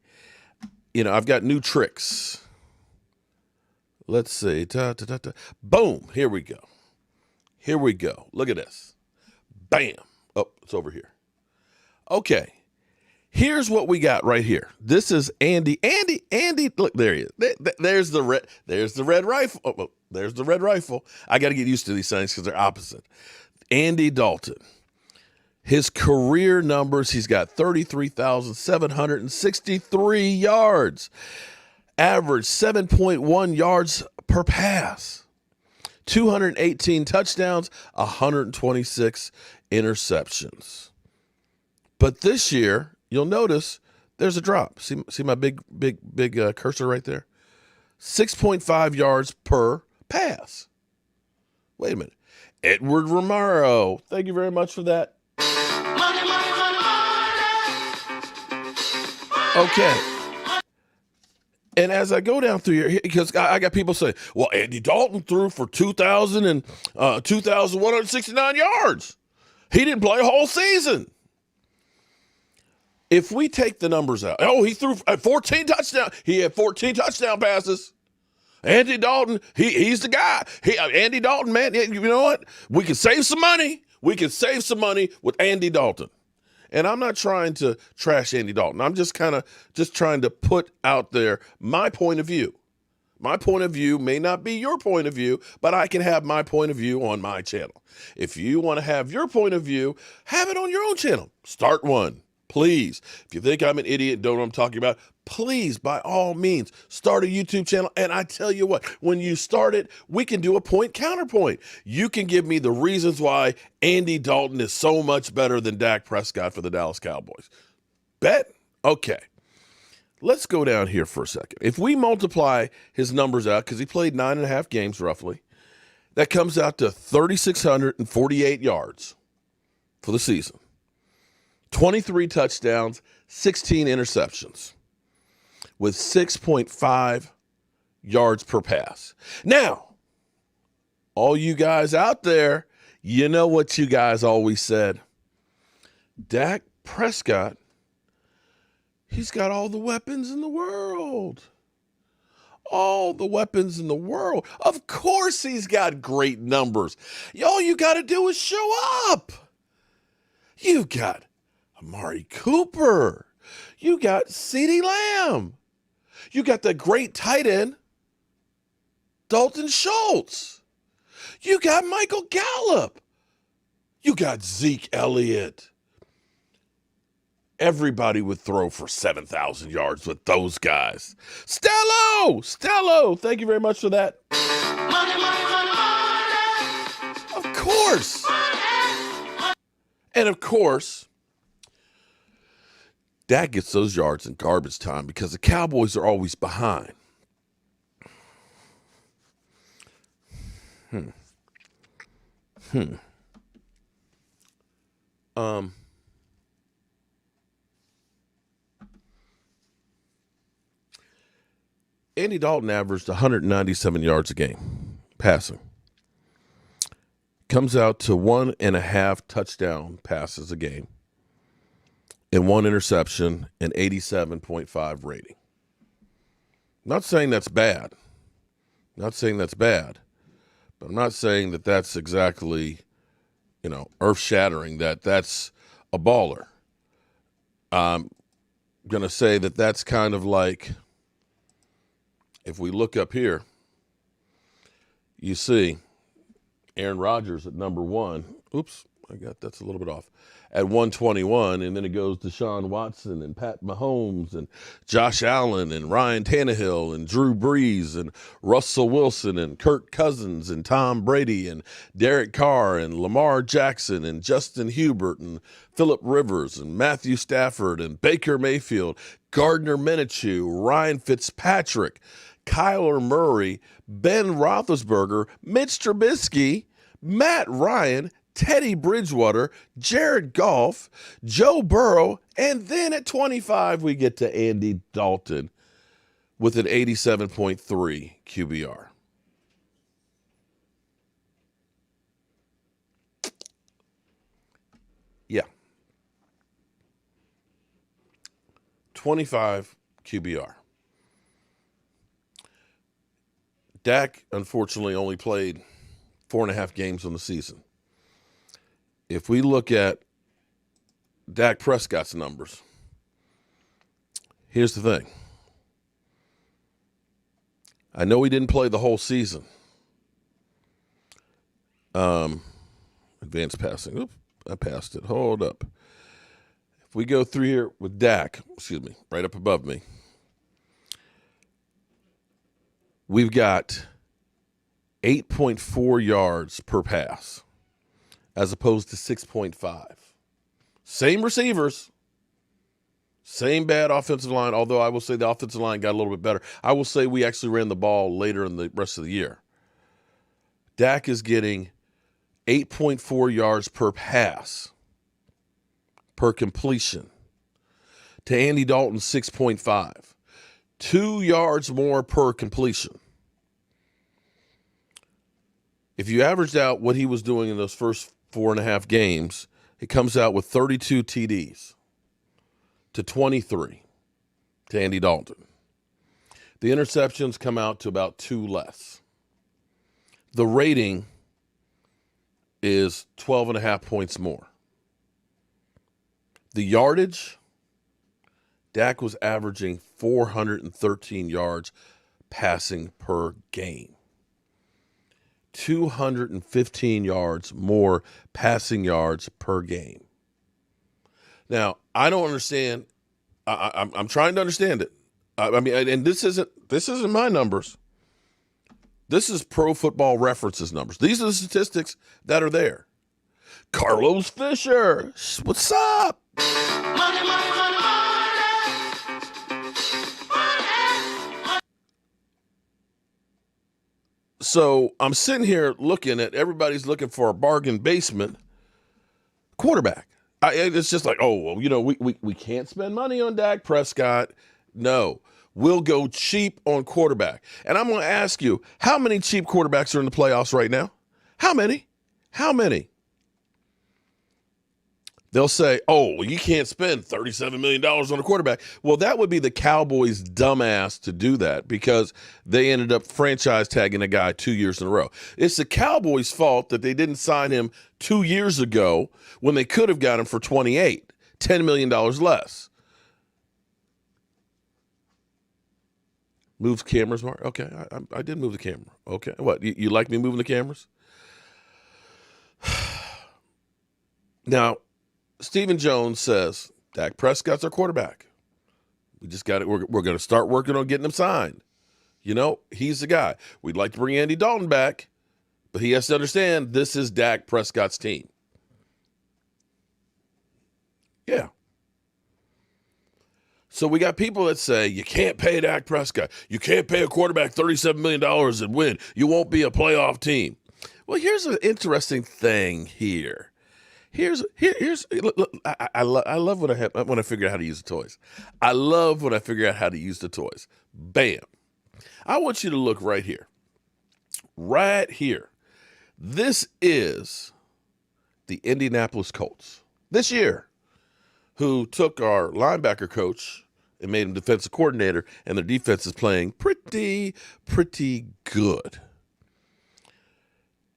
I've got new tricks. Let's see. Boom. Here we go. Look at this. Bam. Oh, it's over here. Okay. Here's what we got right here. This is Andy. Look, there he is. There's the red rifle. Oh, there's the red rifle. I got to get used to these things because they're opposite. Andy Dalton. His career numbers, he's got 33,763 yards, average 7.1 yards per pass, 218 touchdowns, 126 interceptions. But this year, you'll notice there's a drop. See my big cursor right there? 6.5 yards per pass. Wait a minute. Edward Romero. Thank you very much for that. Okay. And as I go down through here, because I got people saying, well, Andy Dalton threw for 2,169 yards. He didn't play a whole season. If we take the numbers out, he threw 14 touchdowns. He had 14 touchdown passes. Andy Dalton, he's the guy. Andy Dalton, man, you know what? We can save some money. We can save some money with Andy Dalton. And I'm not trying to trash Andy Dalton. I'm just trying to put out there my point of view. My point of view may not be your point of view, but I can have my point of view on my channel. If you want to have your point of view, have it on your own channel. Start one, please. If you think I'm an idiot and don't know what I'm talking about, please, by all means, start a YouTube channel. And I tell you what, when you start it, we can do a point-counterpoint. You can give me the reasons why Andy Dalton is so much better than Dak Prescott for the Dallas Cowboys. Bet? Okay. Let's go down here for a second. If we multiply his numbers out, because he played 9.5 games roughly, that comes out to 3,648 yards for the season. 23 touchdowns, 16 interceptions, with 6.5 yards per pass. Now, all you guys out there, you know what you guys always said. Dak Prescott, he's got all the weapons in the world. All the weapons in the world. Of course he's got great numbers. All you got to do is show up. You got Amari Cooper. You got CeeDee Lamb. You got the great tight end, Dalton Schultz. You got Michael Gallup. You got Zeke Elliott. Everybody would throw for 7,000 yards with those guys. Stello, thank you very much for that. Of course. And of course, Dak gets those yards in garbage time because the Cowboys are always behind. Andy Dalton averaged 197 yards a game passing. Comes out to 1.5 touchdown passes a game and 1 interception and 87.5 rating. Not saying that's bad. But I'm not saying that that's exactly, earth-shattering, that's a baller. I'm going to say that that's kind of like, if we look up here, you see Aaron Rodgers at number 1. Oops, that's a little bit off. At 121, and then it goes to Deshaun Watson and Pat Mahomes and Josh Allen and Ryan Tannehill and Drew Brees and Russell Wilson and Kirk Cousins and Tom Brady and Derek Carr and Lamar Jackson and Justin Herbert and Phillip Rivers and Matthew Stafford and Baker Mayfield, Gardner Minshew, Ryan Fitzpatrick, Kyler Murray, Ben Roethlisberger, Mitch Trubisky, Matt Ryan, Teddy Bridgewater, Jared Goff, Joe Burrow, and then at 25 we get to Andy Dalton with an 87.3 QBR. Yeah. 25 QBR. Dak, unfortunately, only played 4.5 games on the season. If we look at Dak Prescott's numbers, here's the thing. I know he didn't play the whole season. Advanced passing. Oop, I passed it. Hold up. If we go through here with Dak, right up above me, we've got 8.4 yards per pass as opposed to 6.5. Same receivers, same bad offensive line, although I will say the offensive line got a little bit better. I will say we actually ran the ball later in the rest of the year. Dak is getting 8.4 yards per pass per completion to Andy Dalton's 6.5. 2 yards more per completion. If you averaged out what he was doing in those first 4.5 games, it comes out with 32 TDs to 23 to Andy Dalton. The interceptions come out to about 2 less. The rating is 12.5 points more. The yardage, Dak was averaging 413 yards passing per game. 215 yards more passing yards per game. Now, I don't understand. I'm trying to understand it. I mean, and this isn't my numbers. This is Pro Football Reference's numbers. These are the statistics that are there. Carlos Fisher, what's up? Money, money, money, money. So I'm sitting here looking at everybody's looking for a bargain basement quarterback. It's just like, oh, well, you know, we can't spend money on Dak Prescott. No, we'll go cheap on quarterback. And I'm going to ask you, how many cheap quarterbacks are in the playoffs right now? How many? How many? They'll say, oh, well, you can't spend $37 million on a quarterback. Well, that would be the Cowboys' dumbass to do that because they ended up franchise tagging a guy 2 years in a row. It's the Cowboys' fault that they didn't sign him 2 years ago when they could have got him for $28, $10 million less. Moves cameras, Mark? Okay, I did move the camera. Okay, what, you like me moving the cameras? Now, Stephen Jones says, Dak Prescott's our quarterback. We just got it. We're going to start working on getting him signed. You know, he's the guy. We'd like to bring Andy Dalton back, but he has to understand this is Dak Prescott's team. Yeah. So we got people that say, you can't pay Dak Prescott. You can't pay a quarterback $37 million and win. You won't be a playoff team. Well, here's an interesting thing here. Look, I love when I figure out how to use the toys. I love when I figure out how to use the toys. Bam. I want you to look right here. Right here. This is the Indianapolis Colts this year, who took our linebacker coach and made him defensive coordinator, and their defense is playing pretty good.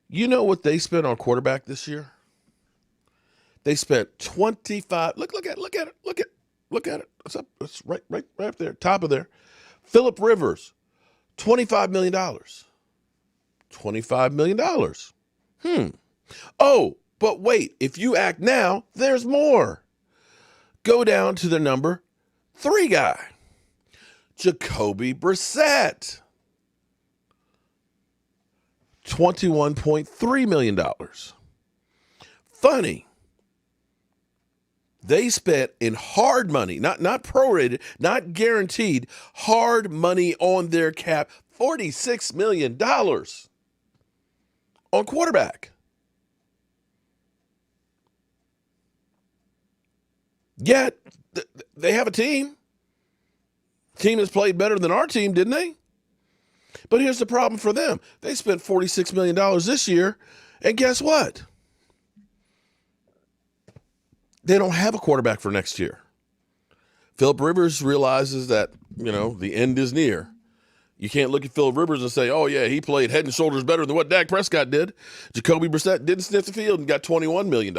You know what they spent on quarterback this year? They spent 25. Look at it. It's up. It's right up there, top of there. Phillip Rivers, $25 million. $25 million. Oh, but wait. If you act now, there's more. Go down to the number 3 guy, Jacoby Brissett. $21.3 million. Funny. They spent in hard money, not prorated, not guaranteed, hard money on their cap, $46 million on quarterback. Yet, they have a team. Team has played better than our team, didn't they? But here's the problem for them. They spent $46 million this year, and guess what? They don't have a quarterback for next year. Phillip Rivers realizes that, you know, the end is near. You can't look at Phillip Rivers and say, oh, yeah, he played head and shoulders better than what Dak Prescott did. Jacoby Brissett didn't sniff the field and got $21 million.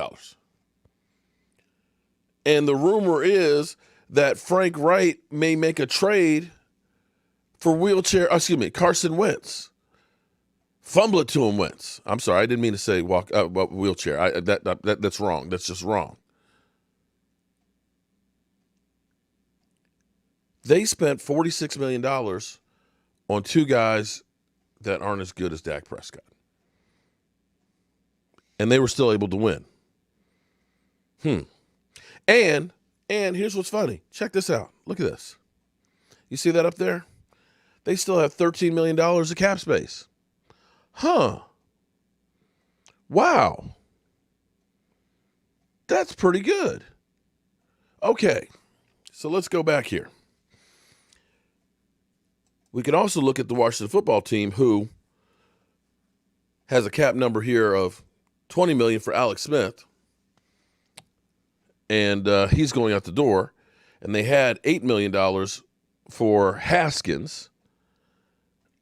And the rumor is that Frank Wright may make a trade for Carson Wentz. Fumble it to him, Wentz. I'm sorry, I didn't mean to say wheelchair. That's wrong. That's just wrong. They spent $46 million on 2 guys that aren't as good as Dak Prescott. And they were still able to win. And here's what's funny. Check this out. Look at this. You see that up there? They still have $13 million of cap space. Wow. That's pretty good. Okay, so let's go back here. We can also look at the Washington football team, who has a cap number here of $20 million for Alex Smith. And he's going out the door. And they had $8 million for Haskins.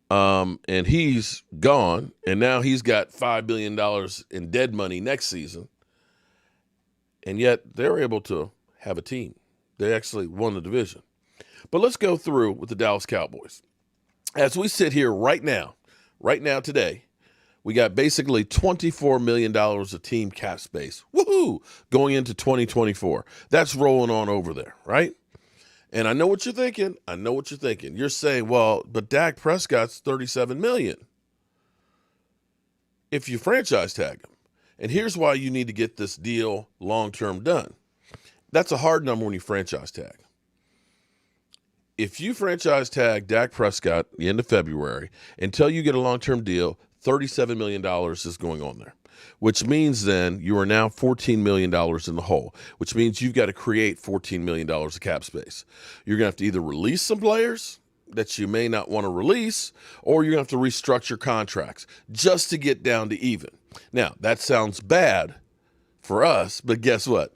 And he's gone. And now he's got $5 billion in dead money next season. And yet they're able to have a team. They actually won the division. But let's go through with the Dallas Cowboys. As we sit here right now today, we got basically $24 million of team cap space. Woohoo! Going into 2024. That's rolling on over there, right? And I know what you're thinking. You're saying, well, but Dak Prescott's $37 million if you franchise tag him. And here's why you need to get this deal long-term done. That's a hard number when you franchise tag. If you franchise tag Dak Prescott the end of February until you get a long-term deal, $37 million is going on there, which means then you are now $14 million in the hole, which means you've got to create $14 million of cap space. You're going to have to either release some players that you may not want to release, or you're going to have to restructure contracts just to get down to even. Now, that sounds bad for us, but guess what?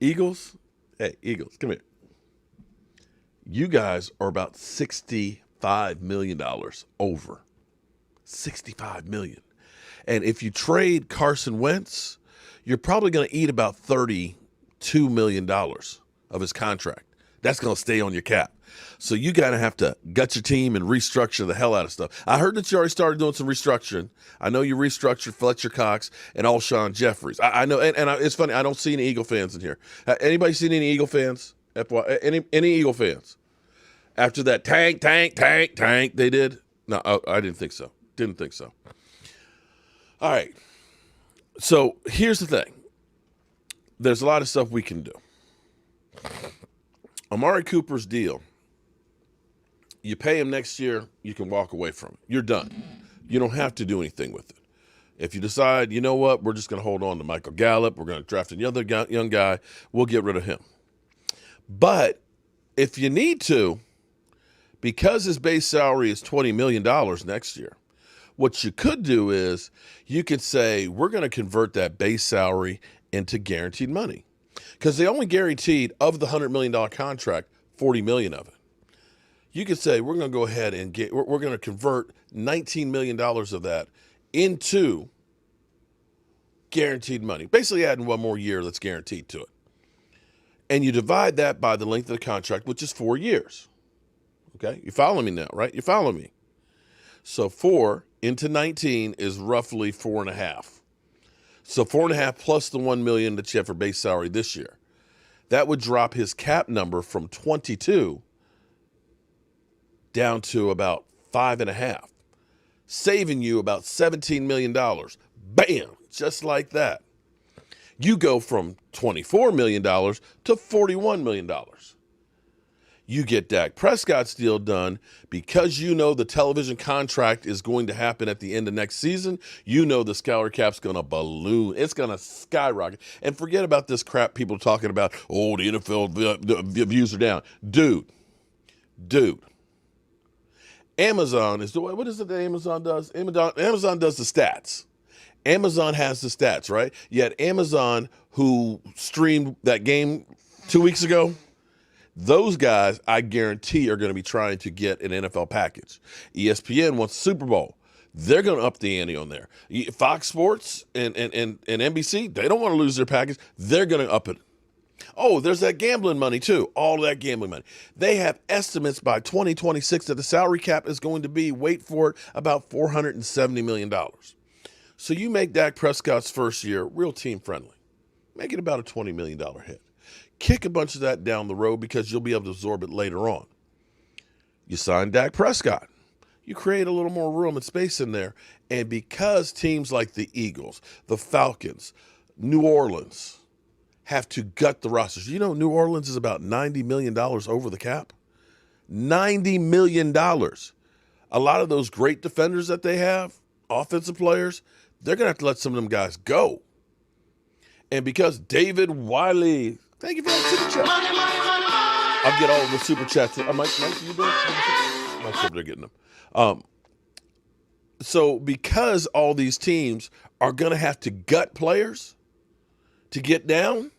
Eagles, come here. You guys are about $65 million over. $65 million. And if you trade Carson Wentz, you're probably going to eat about $32 million of his contract. That's going to stay on your cap. So you got to have to gut your team and restructure the hell out of stuff. I heard that you already started doing some restructuring. I know you restructured Fletcher Cox and Alshon Jeffries. I know, and it's funny, I don't see any Eagle fans in here. Anybody seen any Eagle fans? Any Eagle fans? After that tank, they did? No, I didn't think so. All right. So here's the thing. There's a lot of stuff we can do. Amari Cooper's deal, you pay him next year, you can walk away from it. You're done. You don't have to do anything with it. If you decide, you know what, we're just going to hold on to Michael Gallup, we're going to draft another young guy, we'll get rid of him. But if you need to, because his base salary is $20 million next year, what you could do is you could say, we're going to convert that base salary into guaranteed money. Because they only guaranteed, of the $100 million contract, $40 million of it. You could say, we're going to go ahead and we're going to convert $19 million of that into guaranteed money. Basically adding one more year that's guaranteed to it. And you divide that by the length of the contract, which is 4 years. Okay? You follow me now, right? You follow me. So 4 into 19 is roughly 4.5. So 4.5 plus the $1 million that you have for base salary this year. That would drop his cap number from 22 down to about 5.5, saving you about $17 million. Bam! Just like that. You go from $24 million to $41 million. You get Dak Prescott's deal done because you know the television contract is going to happen at the end of next season. You know the salary cap's going to balloon. It's going to skyrocket. And forget about this crap people are talking about, oh, the NFL views are down. Dude. Amazon is, what is it that Amazon does? Amazon does the stats. Amazon has the stats, right? Yet Amazon, who streamed that game 2 weeks ago, those guys, I guarantee, are going to be trying to get an NFL package. ESPN wants Super Bowl. They're going to up the ante on there. Fox Sports and NBC, they don't want to lose their package. They're going to up it. Oh, there's that gambling money too. All of that gambling money. They have estimates by 2026 that the salary cap is going to be, wait for it, about $470 million. So you make Dak Prescott's first year real team friendly. Make it about a $20 million hit. Kick a bunch of that down the road because you'll be able to absorb it later on. You sign Dak Prescott. You create a little more room and space in there. And because teams like the Eagles, the Falcons, New Orleans have to gut the rosters. You know, New Orleans is about $90 million over the cap. $90 million. A lot of those great defenders that they have, offensive players, they're going to have to let some of them guys go. And because David Wiley, thank you for that super chat. I'll get all of the super chats. Mike, you doing? Mike's over there getting them. So because all these teams are going to have to gut players to get down,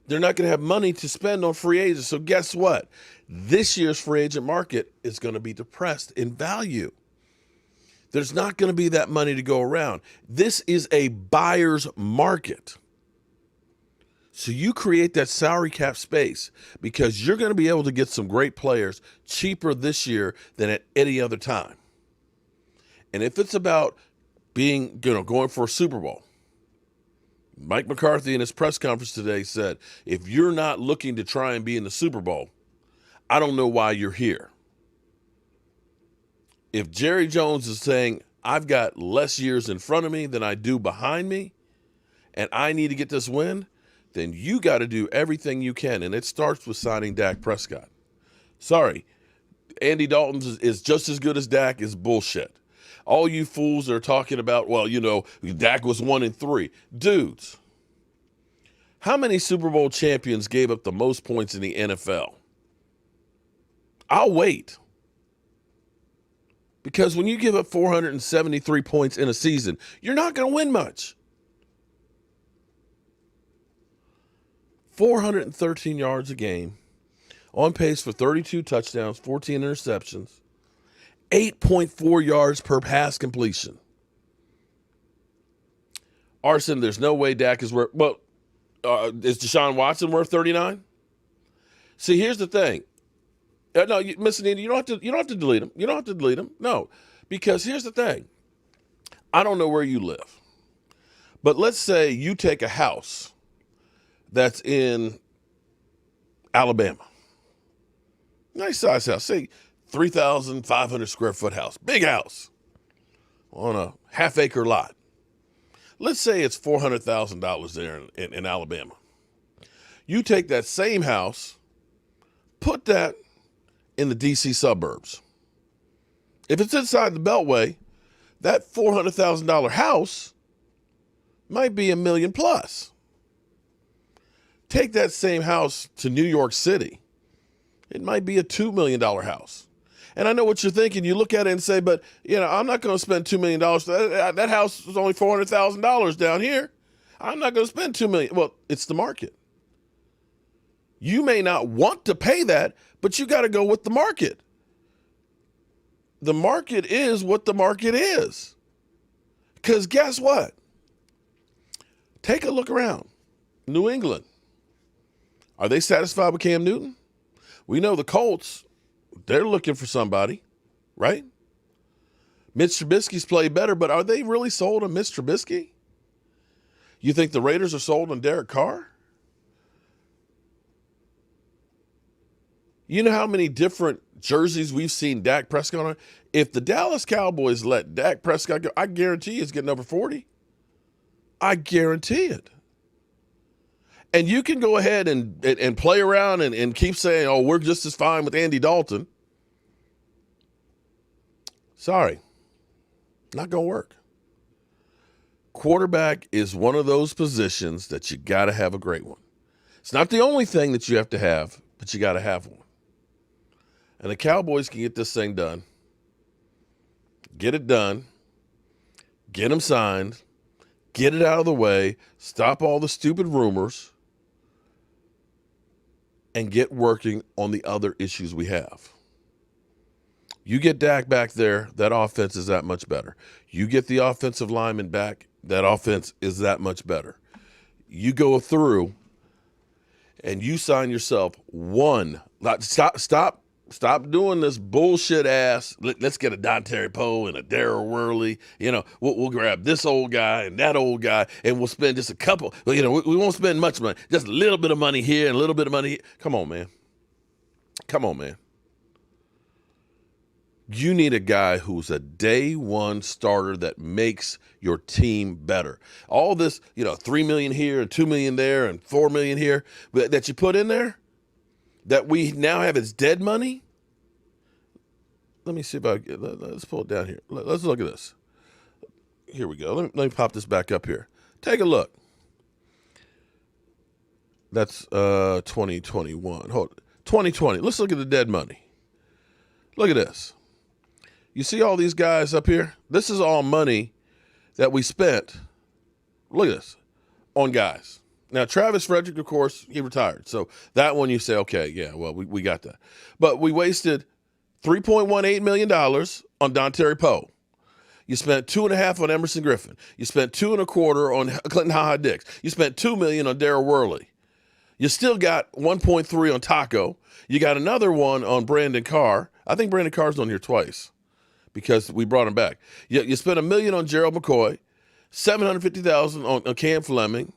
they're not going to have money to spend on free agents. So guess what? This year's free agent market is going to be depressed in value. There's not going to be that money to go around. This is a buyer's market. So you create that salary cap space because you're going to be able to get some great players cheaper this year than at any other time. And if it's about going for a Super Bowl, Mike McCarthy in his press conference today said, if you're not looking to try and be in the Super Bowl, I don't know why you're here. If Jerry Jones is saying, I've got less years in front of me than I do behind me, and I need to get this win, then you got to do everything you can. And it starts with signing Dak Prescott. Sorry, Andy Dalton is just as good as Dak is bullshit. All you fools are talking about, well, Dak was 1-3. Dudes, how many Super Bowl champions gave up the most points in the NFL? I'll wait. Because when you give up 473 points in a season, you're not going to win much. 413 yards a game, on pace for 32 touchdowns, 14 interceptions, 8.4 yards per pass completion. Arson, there's no way Dak is worth, is Deshaun Watson worth 39? See, here's the thing. No, Miss Anita, you don't have to delete him. You don't have to delete him. No, because here's the thing. I don't know where you live, but let's say you take a house that's in Alabama. Nice size house. Say 3,500 square foot house. Big house on a half-acre lot. Let's say it's $400,000 there in Alabama. You take that same house, put that in the D.C. suburbs. If it's inside the Beltway, that $400,000 house might be $1 million plus. Take that same house to New York City. It might be a $2 million house. And I know what you're thinking. You look at it and say, but, I'm not going to spend $2 million. That house is only $400,000 down here. I'm not going to spend $2 million. Well, it's the market. You may not want to pay that, but you got to go with the market. The market is what the market is. Because guess what? Take a look around. New England. Are they satisfied with Cam Newton? We know the Colts, they're looking for somebody, right? Mitch Trubisky's played better, but are they really sold on Mitch Trubisky? You think the Raiders are sold on Derek Carr? You know how many different jerseys we've seen Dak Prescott on? If the Dallas Cowboys let Dak Prescott go, I guarantee he's getting over 40. I guarantee it. And you can go ahead and play around and keep saying, oh, we're just as fine with Andy Dalton. Sorry, not going to work. Quarterback is one of those positions that you got to have a great one. It's not the only thing that you have to have, but you got to have one. And the Cowboys can get this thing done. Get it done. Get them signed. Get it out of the way. Stop all the stupid rumors. And get working on the other issues we have. You get Dak back there, that offense is that much better. You get the offensive lineman back, that offense is that much better. You go through and you sign yourself one. Stop doing this bullshit ass. Let's get a Dontari Poe and a Darryl Worley. We'll grab this old guy and that old guy, and we'll spend just a couple. We won't spend much money. Just a little bit of money here and a little bit of money here. Come on, man. You need a guy who's a day one starter that makes your team better. All this, $3 million here and $2 million there and $4 million here that you put in there, that we now have as dead money. Let me see if let's pull it down here. Let's look at this. Here we go. Let me pop this back up here. Take a look. That's 2021. Hold it. 2020. Let's look at the dead money. Look at this. You see all these guys up here? This is all money that we spent. Look at this. On guys. Now, Travis Frederick, of course, he retired. So that one you say, okay, yeah, well, we got that. But we wasted $3.18 million on Dontari Poe. You spent $2.5 million on Emerson Griffin. You spent $2.25 million on Clinton Ha-Ha-Dix. You spent $2 million on Darryl Worley. You still got 1.3 on Taco. You got another one on Brandon Carr. I think Brandon Carr's on here twice because we brought him back. You spent $1 million on Gerald McCoy, $750,000 on Cam Fleming,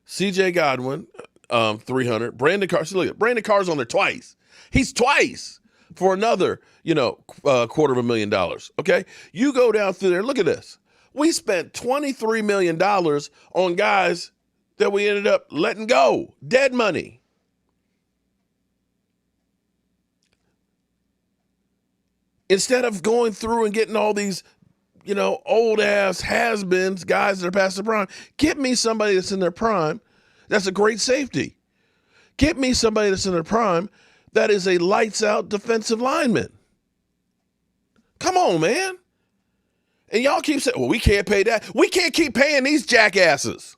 C.J. Godwin, $300. Brandon Carr. See, look at Brandon Carr's on there twice. He's twice for another, $250,000. Okay, you go down through there. Look at this. We spent $23 million on guys that we ended up letting go. Dead money. Instead of going through and getting all these, old-ass has-beens, guys that are past their prime, get me somebody that's in their prime that's a great safety. Get me somebody that's in their prime that is a lights-out defensive lineman. Come on, man. And y'all keep saying, well, we can't pay that. We can't keep paying these jackasses.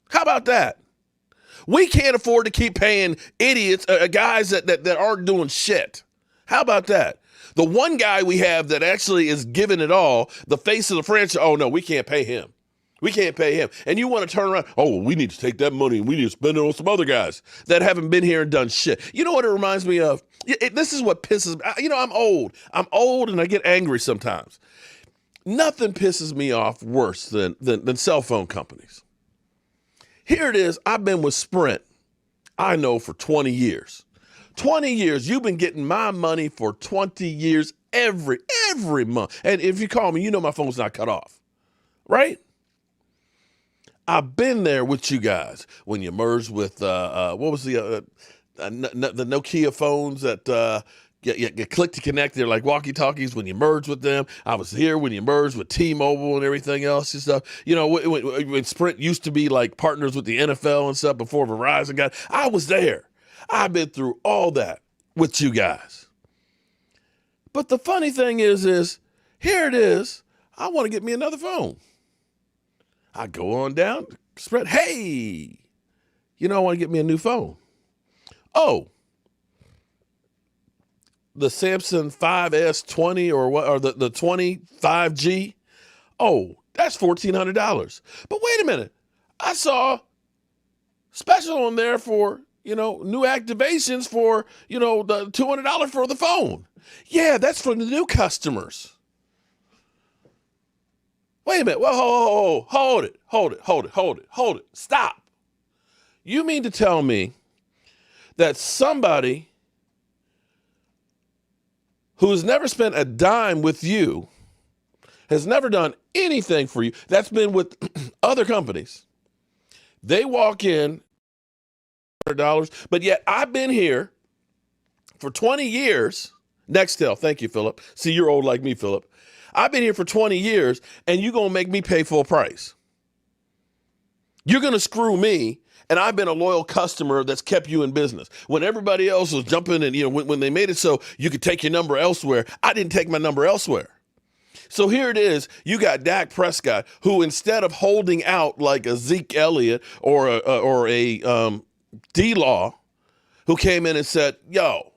How about that? We can't afford to keep paying idiots, guys that aren't doing shit. How about that? The one guy we have that actually is giving it all, the face of the franchise, oh, no, we can't pay him. We can't pay him. And you want to turn around, oh, well, we need to take that money and we need to spend it on some other guys that haven't been here and done shit. You know what it reminds me of? This is what pisses me. I'm old. I'm old and I get angry sometimes. Nothing pisses me off worse than cell phone companies. Here it is. I've been with Sprint, I know, for 20 years. 20 years. You've been getting my money for 20 years every month. And if you call me, my phone's not cut off. Right? I've been there with you guys when you merged with, what was the Nokia phones that you click to connect. They're like walkie-talkies when you merged with them. I was here when you merged with T-Mobile and everything else and stuff. When Sprint used to be like partners with the NFL and stuff before Verizon got, I was there. I've been through all that with you guys. But the funny thing is here it is. I want to get me another phone. I go on down, Sprint, hey, I want to get me a new phone. Oh, the Samsung 5S20 or the 25G. Oh, that's $1,400. But wait a minute. I saw special on there for, new activations for, the $200 for the phone. Yeah, that's for the new customers. Wait a minute. Well, hold it. Stop. You mean to tell me that somebody who has never spent a dime with you, has never done anything for you, that's been with other companies, they walk in, $100, but yet I've been here for 20 years. Nextel, thank you, Philip. See, you're old like me, Philip. I've been here for 20 years, and you're going to make me pay full price. You're going to screw me, and I've been a loyal customer that's kept you in business. When everybody else was jumping and, when they made it so you could take your number elsewhere, I didn't take my number elsewhere. So here it is. You got Dak Prescott, who instead of holding out like a Zeke Elliott or a D-Law, who came in and said, yo,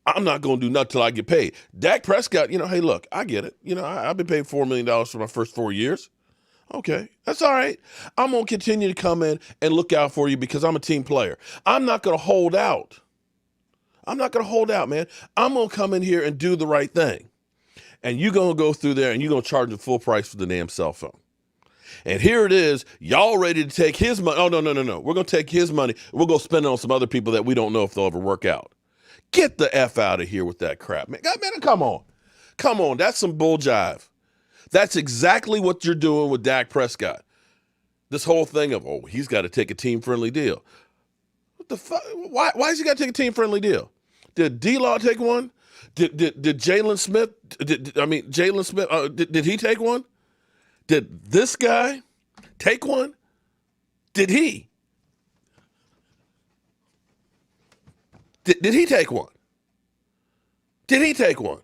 I'm not going to do nothing till I get paid. Dak Prescott, hey, look, I get it. I've been paid $4 million for my first 4 years. Okay, that's all right. I'm going to continue to come in and look out for you because I'm a team player. I'm not going to hold out. Man. I'm going to come in here and do the right thing. And you're going to go through there and you're going to charge the full price for the damn cell phone. And here it is. Y'all ready to take his money. Oh, no. We're going to take his money. We're going to spend it on some other people that we don't know if they'll ever work out. Get the F out of here with that crap, man. Man, come on. Come on. That's some bull jive. That's exactly what you're doing with Dak Prescott. This whole thing of, oh, he's got to take a team-friendly deal. What the fuck? Why has he got to take a team-friendly deal? Did D-Law take one? Did Jaylen Smith, did he take one? Did this guy take one? Did he? Did he take one? Did he take one?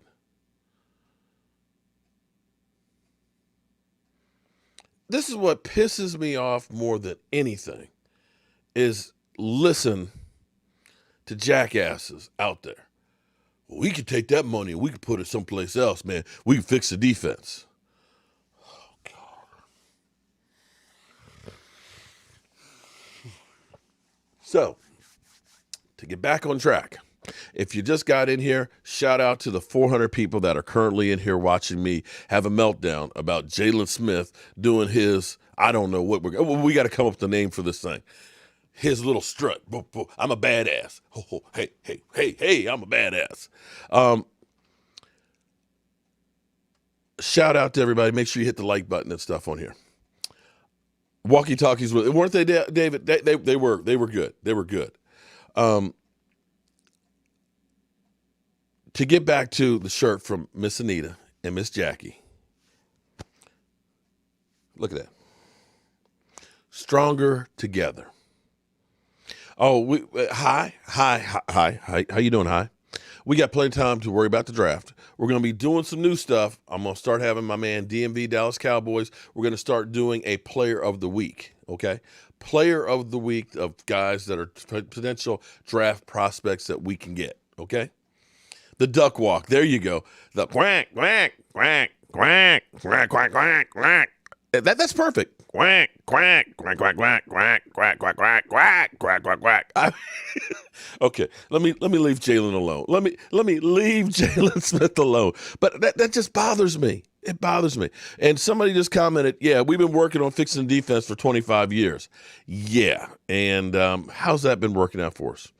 This is what pisses me off more than anything is listen to jackasses out there. We could take that money and we could put it someplace else, man. We can fix the defense. Oh, God. So, to get back on track, if you just got in here, shout out to the 400 people that are currently in here watching me have a meltdown about Jaylen Smith doing his, I don't know what we got to come up with a name for this thing. His little strut. I'm a badass. Oh, hey, I'm a badass. Shout out to everybody. Make sure you hit the like button and stuff on here. Walkie-talkies, weren't they, David? They were good. They were good. To get back to the shirt from Miss Anita and Miss Jackie. Look at that. Stronger together. Oh, hi. How you doing, hi? We got plenty of time to worry about the draft. We're going to be doing some new stuff. I'm going to start having my man DMV Dallas Cowboys. We're going to start doing a player of the week, okay? Player of the week of guys that are potential draft prospects that we can get, okay? The duck walk, there you go. The quack, quack, quack, quack, quack, quack, quack, quack. That's perfect. Quack, quack, quack, quack, quack, quack, quack, quack, quack, quack, quack, quack, quack. Okay, let me leave Jaylen alone. Let me leave Jaylen Smith alone. But that just bothers me. It bothers me. And somebody just commented, yeah, we've been working on fixing defense for 25 years. Yeah, and how's that been working out for us?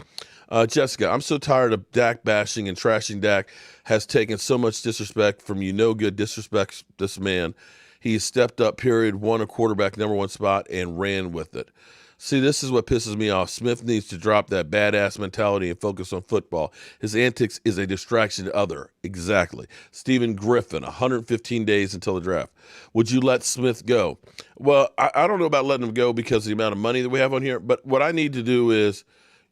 Jessica, I'm so tired of Dak bashing and trashing Dak. Has taken so much disrespect from you. No good disrespect this man. He stepped up, period, won a quarterback number one spot, and ran with it. See, this is what pisses me off. Smith needs to drop that badass mentality and focus on football. His antics is a distraction to other. Exactly. Stephen Griffin, 115 days until the draft. Would you let Smith go? Well, I don't know about letting him go because of the amount of money that we have on here, but what I need to do is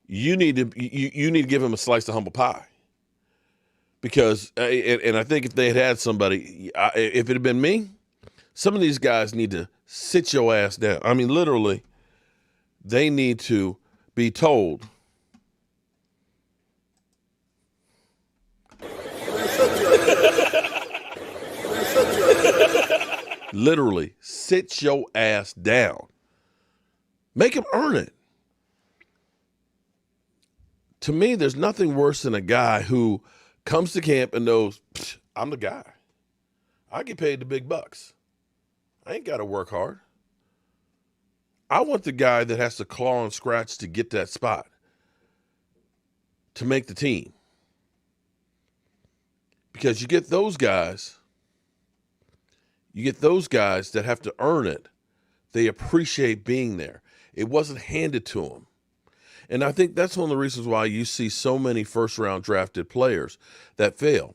you need to give him a slice of humble pie. Because, and I think if they had somebody, if it had been me, some of these guys need to sit your ass down. I mean, literally, they need to be told. Literally, sit your ass down. Make them earn it. To me, there's nothing worse than a guy who comes to camp and knows, I'm the guy. I get paid the big bucks. I ain't got to work hard. I want the guy that has to claw and scratch to get that spot, to make the team. Because you get those guys that have to earn it. They appreciate being there. It wasn't handed to them. And I think that's one of the reasons why you see so many first-round drafted players that fail.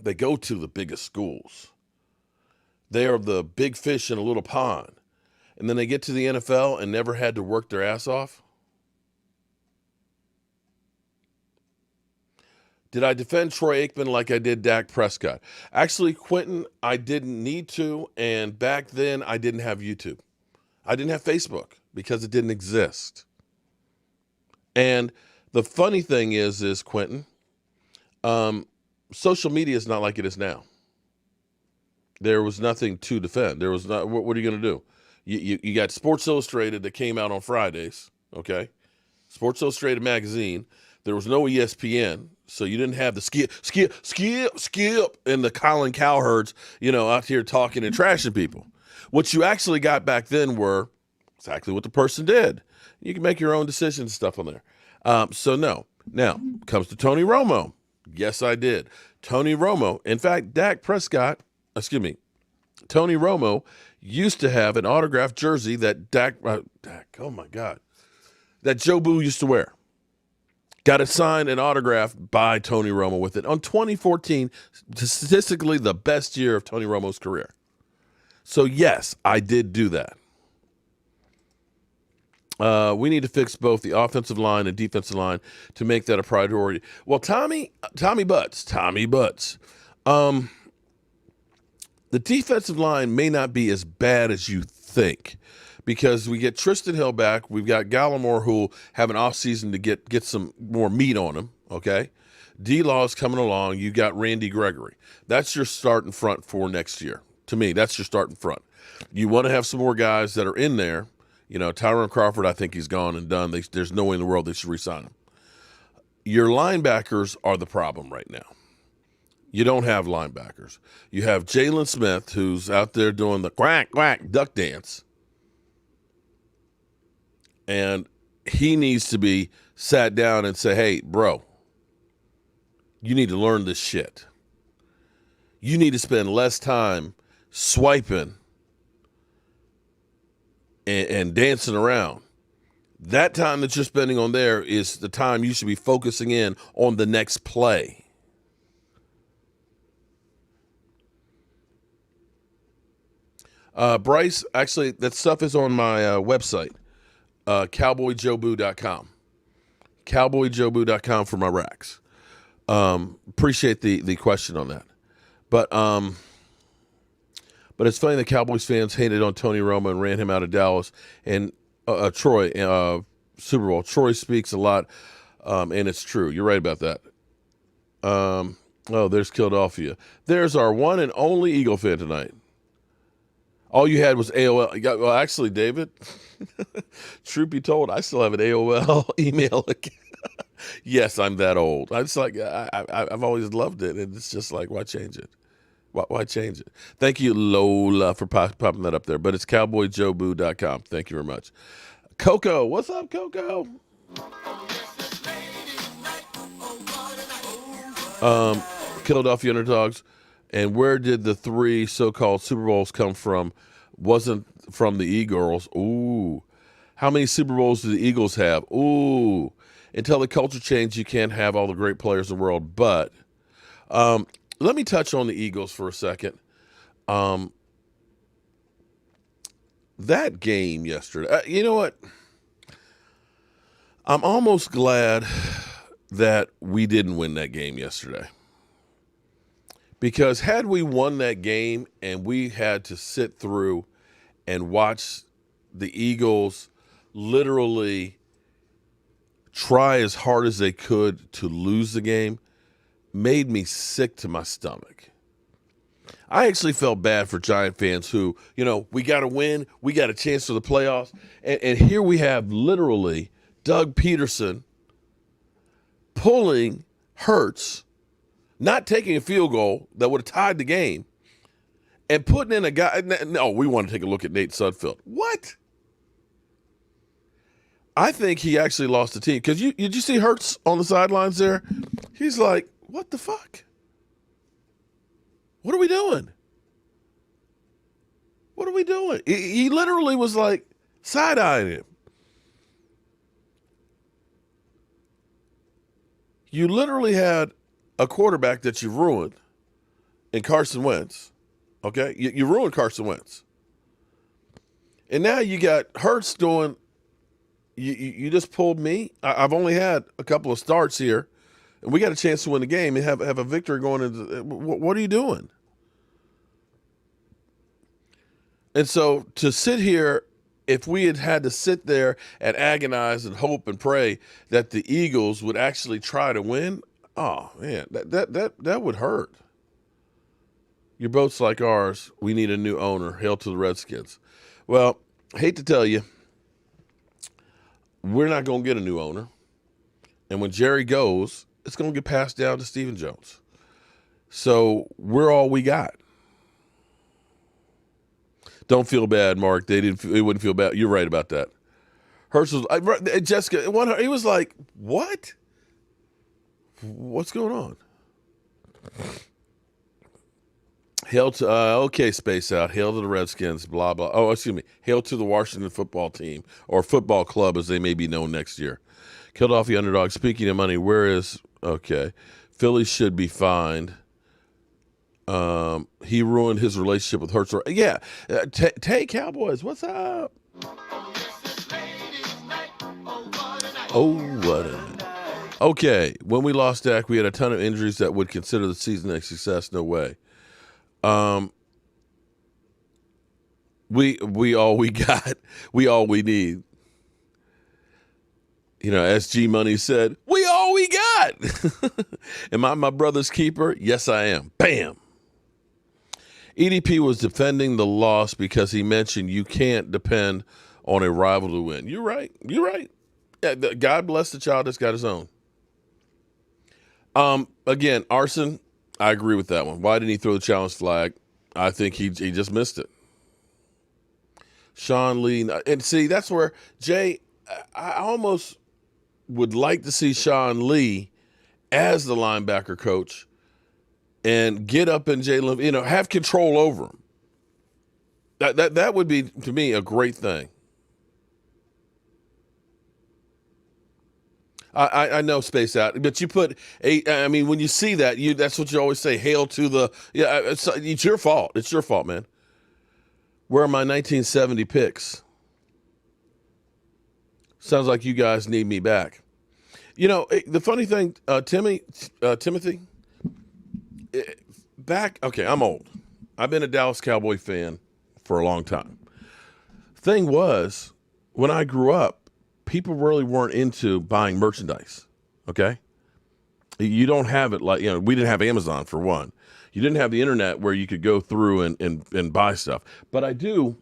They go to the biggest schools. They are the big fish in a little pond. And then they get to the NFL and never had to work their ass off. Did I defend Troy Aikman like I did Dak Prescott? Actually, Quentin, I didn't need to. And back then, I didn't have YouTube. I didn't have Facebook because it didn't exist. And the funny thing is Quentin, social media is not like it is now. There was nothing to defend. There was not. What are you going to do? You got Sports Illustrated that came out on Fridays, okay? Sports Illustrated magazine. There was no ESPN, so you didn't have the skip, and the Colin Cowherds, out here talking and trashing people. What you actually got back then were exactly what the person did. You can make your own decisions and stuff on there. So no, Now, comes to Tony Romo. Yes, I did. Tony Romo. In fact, Tony Romo used to have an autographed jersey that that Joe Boo used to wear. Got it signed and autographed by Tony Romo with it. On 2014, statistically the best year of Tony Romo's career. So, yes, I did do that. We need to fix both the offensive line and defensive line to make that a priority. Well, Tommy Butts. The defensive line may not be as bad as you think because we get Tristan Hill back. We've got Gallimore who will have an offseason to get some more meat on him, okay? D-Law's coming along. You got Randy Gregory. That's your starting front for next year. To me, that's your starting front. You want to have some more guys that are in there. You know, Tyrone Crawford, I think he's gone and done. There's no way in the world they should re-sign him. Your linebackers are the problem right now. You don't have linebackers. You have Jaylen Smith, who's out there doing the quack, quack, duck dance. And he needs to be sat down and say, hey, bro, you need to learn this shit. You need to spend less time swiping and dancing around. That time that you're spending on there is the time you should be focusing in on the next play. Bryce, actually, that stuff is on my website, cowboyjoeboo.com. Cowboyjoeboo.com for my racks. Appreciate the question on that. But it's funny that Cowboys fans hated on Tony Romo and ran him out of Dallas and Troy, Super Bowl. Troy speaks a lot, and it's true. You're right about that. There's Philadelphia. There's our one and only Eagle fan tonight. All you had was AOL. Well, actually, David, truth be told, I still have an AOL email account. Yes, I'm that old. I'm just like, I've always loved it, and it's just like, why change it? Why change it? Thank you, Lola, for popping that up there. But it's cowboyjoeboo.com. Thank you very much. Coco, what's up, Coco? Philadelphia Underdogs. And where did the 3 so-called Super Bowls come from? Wasn't from the Eagles. Ooh. How many Super Bowls do the Eagles have? Ooh. Until the culture changed, you can't have all the great players in the world. But let me touch on the Eagles for a second. That game yesterday, you know what? I'm almost glad that we didn't win that game yesterday. Because had we won that game and we had to sit through and watch the Eagles literally try as hard as they could to lose the game, made me sick to my stomach. I actually felt bad for Giant fans who, we got to win. We got a chance for the playoffs. And here we have literally Doug Peterson pulling Hurts, not taking a field goal that would have tied the game, and putting in a guy. No, we want to take a look at Nate Sudfeld. What? I think he actually lost the team. Because did you see Hurts on the sidelines there? He's like, what the fuck? What are we doing? What are we doing? He literally was like side-eyeing him. You literally had a quarterback that you ruined in Carson Wentz, okay? You ruined Carson Wentz. And now you got Hurts doing, you just pulled me. I've only had a couple of starts here, and we got a chance to win the game and have a victory going into, what are you doing? And so to sit here, if we had to sit there and agonize and hope and pray that the Eagles would actually try to win, oh man, that would hurt. Your boat's like ours. We need a new owner. Hail to the Redskins. Well, hate to tell you, we're not going to get a new owner. And when Jerry goes, it's going to get passed down to Stephen Jones. So we're all we got. Don't feel bad, Mark. They wouldn't feel bad. You're right about that. Hurts was, Jessica, he was like, what? What's going on? Hail to, okay, space out. Hail to the Redskins, blah, blah. Oh, excuse me. Hail to the Washington football team, or football club as they may be known next year. Killed off the underdog. Speaking of money, where is, okay, Philly should be fined. He ruined his relationship with Hurts. Yeah. Tay Cowboys, what's up? Oh, what a night. Okay, when we lost Dak, we had a ton of injuries that would consider the season a success. No way. We all we got, we all we need. You know, as G Money said, we all we got. Am I my brother's keeper? Yes, I am. Bam. EDP was defending the loss because he mentioned you can't depend on a rival to win. You're right. You're right. Yeah, God bless the child that's got his own. Again, arson, I agree with that one. Why didn't he throw the challenge flag? I think he just missed it. Sean Lee, and see, that's where, Jay, I almost would like to see Sean Lee as the linebacker coach and get up in Jaylen, you know, have control over him. That would be, to me, a great thing. I know space out, but you put I mean, when you see that, that's what you always say. Hail to the, yeah. It's your fault. It's your fault, man. Where are my 1970 picks? Sounds like you guys need me back. You know, the funny thing, Timothy, back. Okay, I'm old. I've been a Dallas Cowboy fan for a long time. Thing was, when I grew up, people really weren't into buying merchandise, okay? You don't have it like, you know, we didn't have Amazon for one. You didn't have the internet where you could go through and buy stuff. But I do,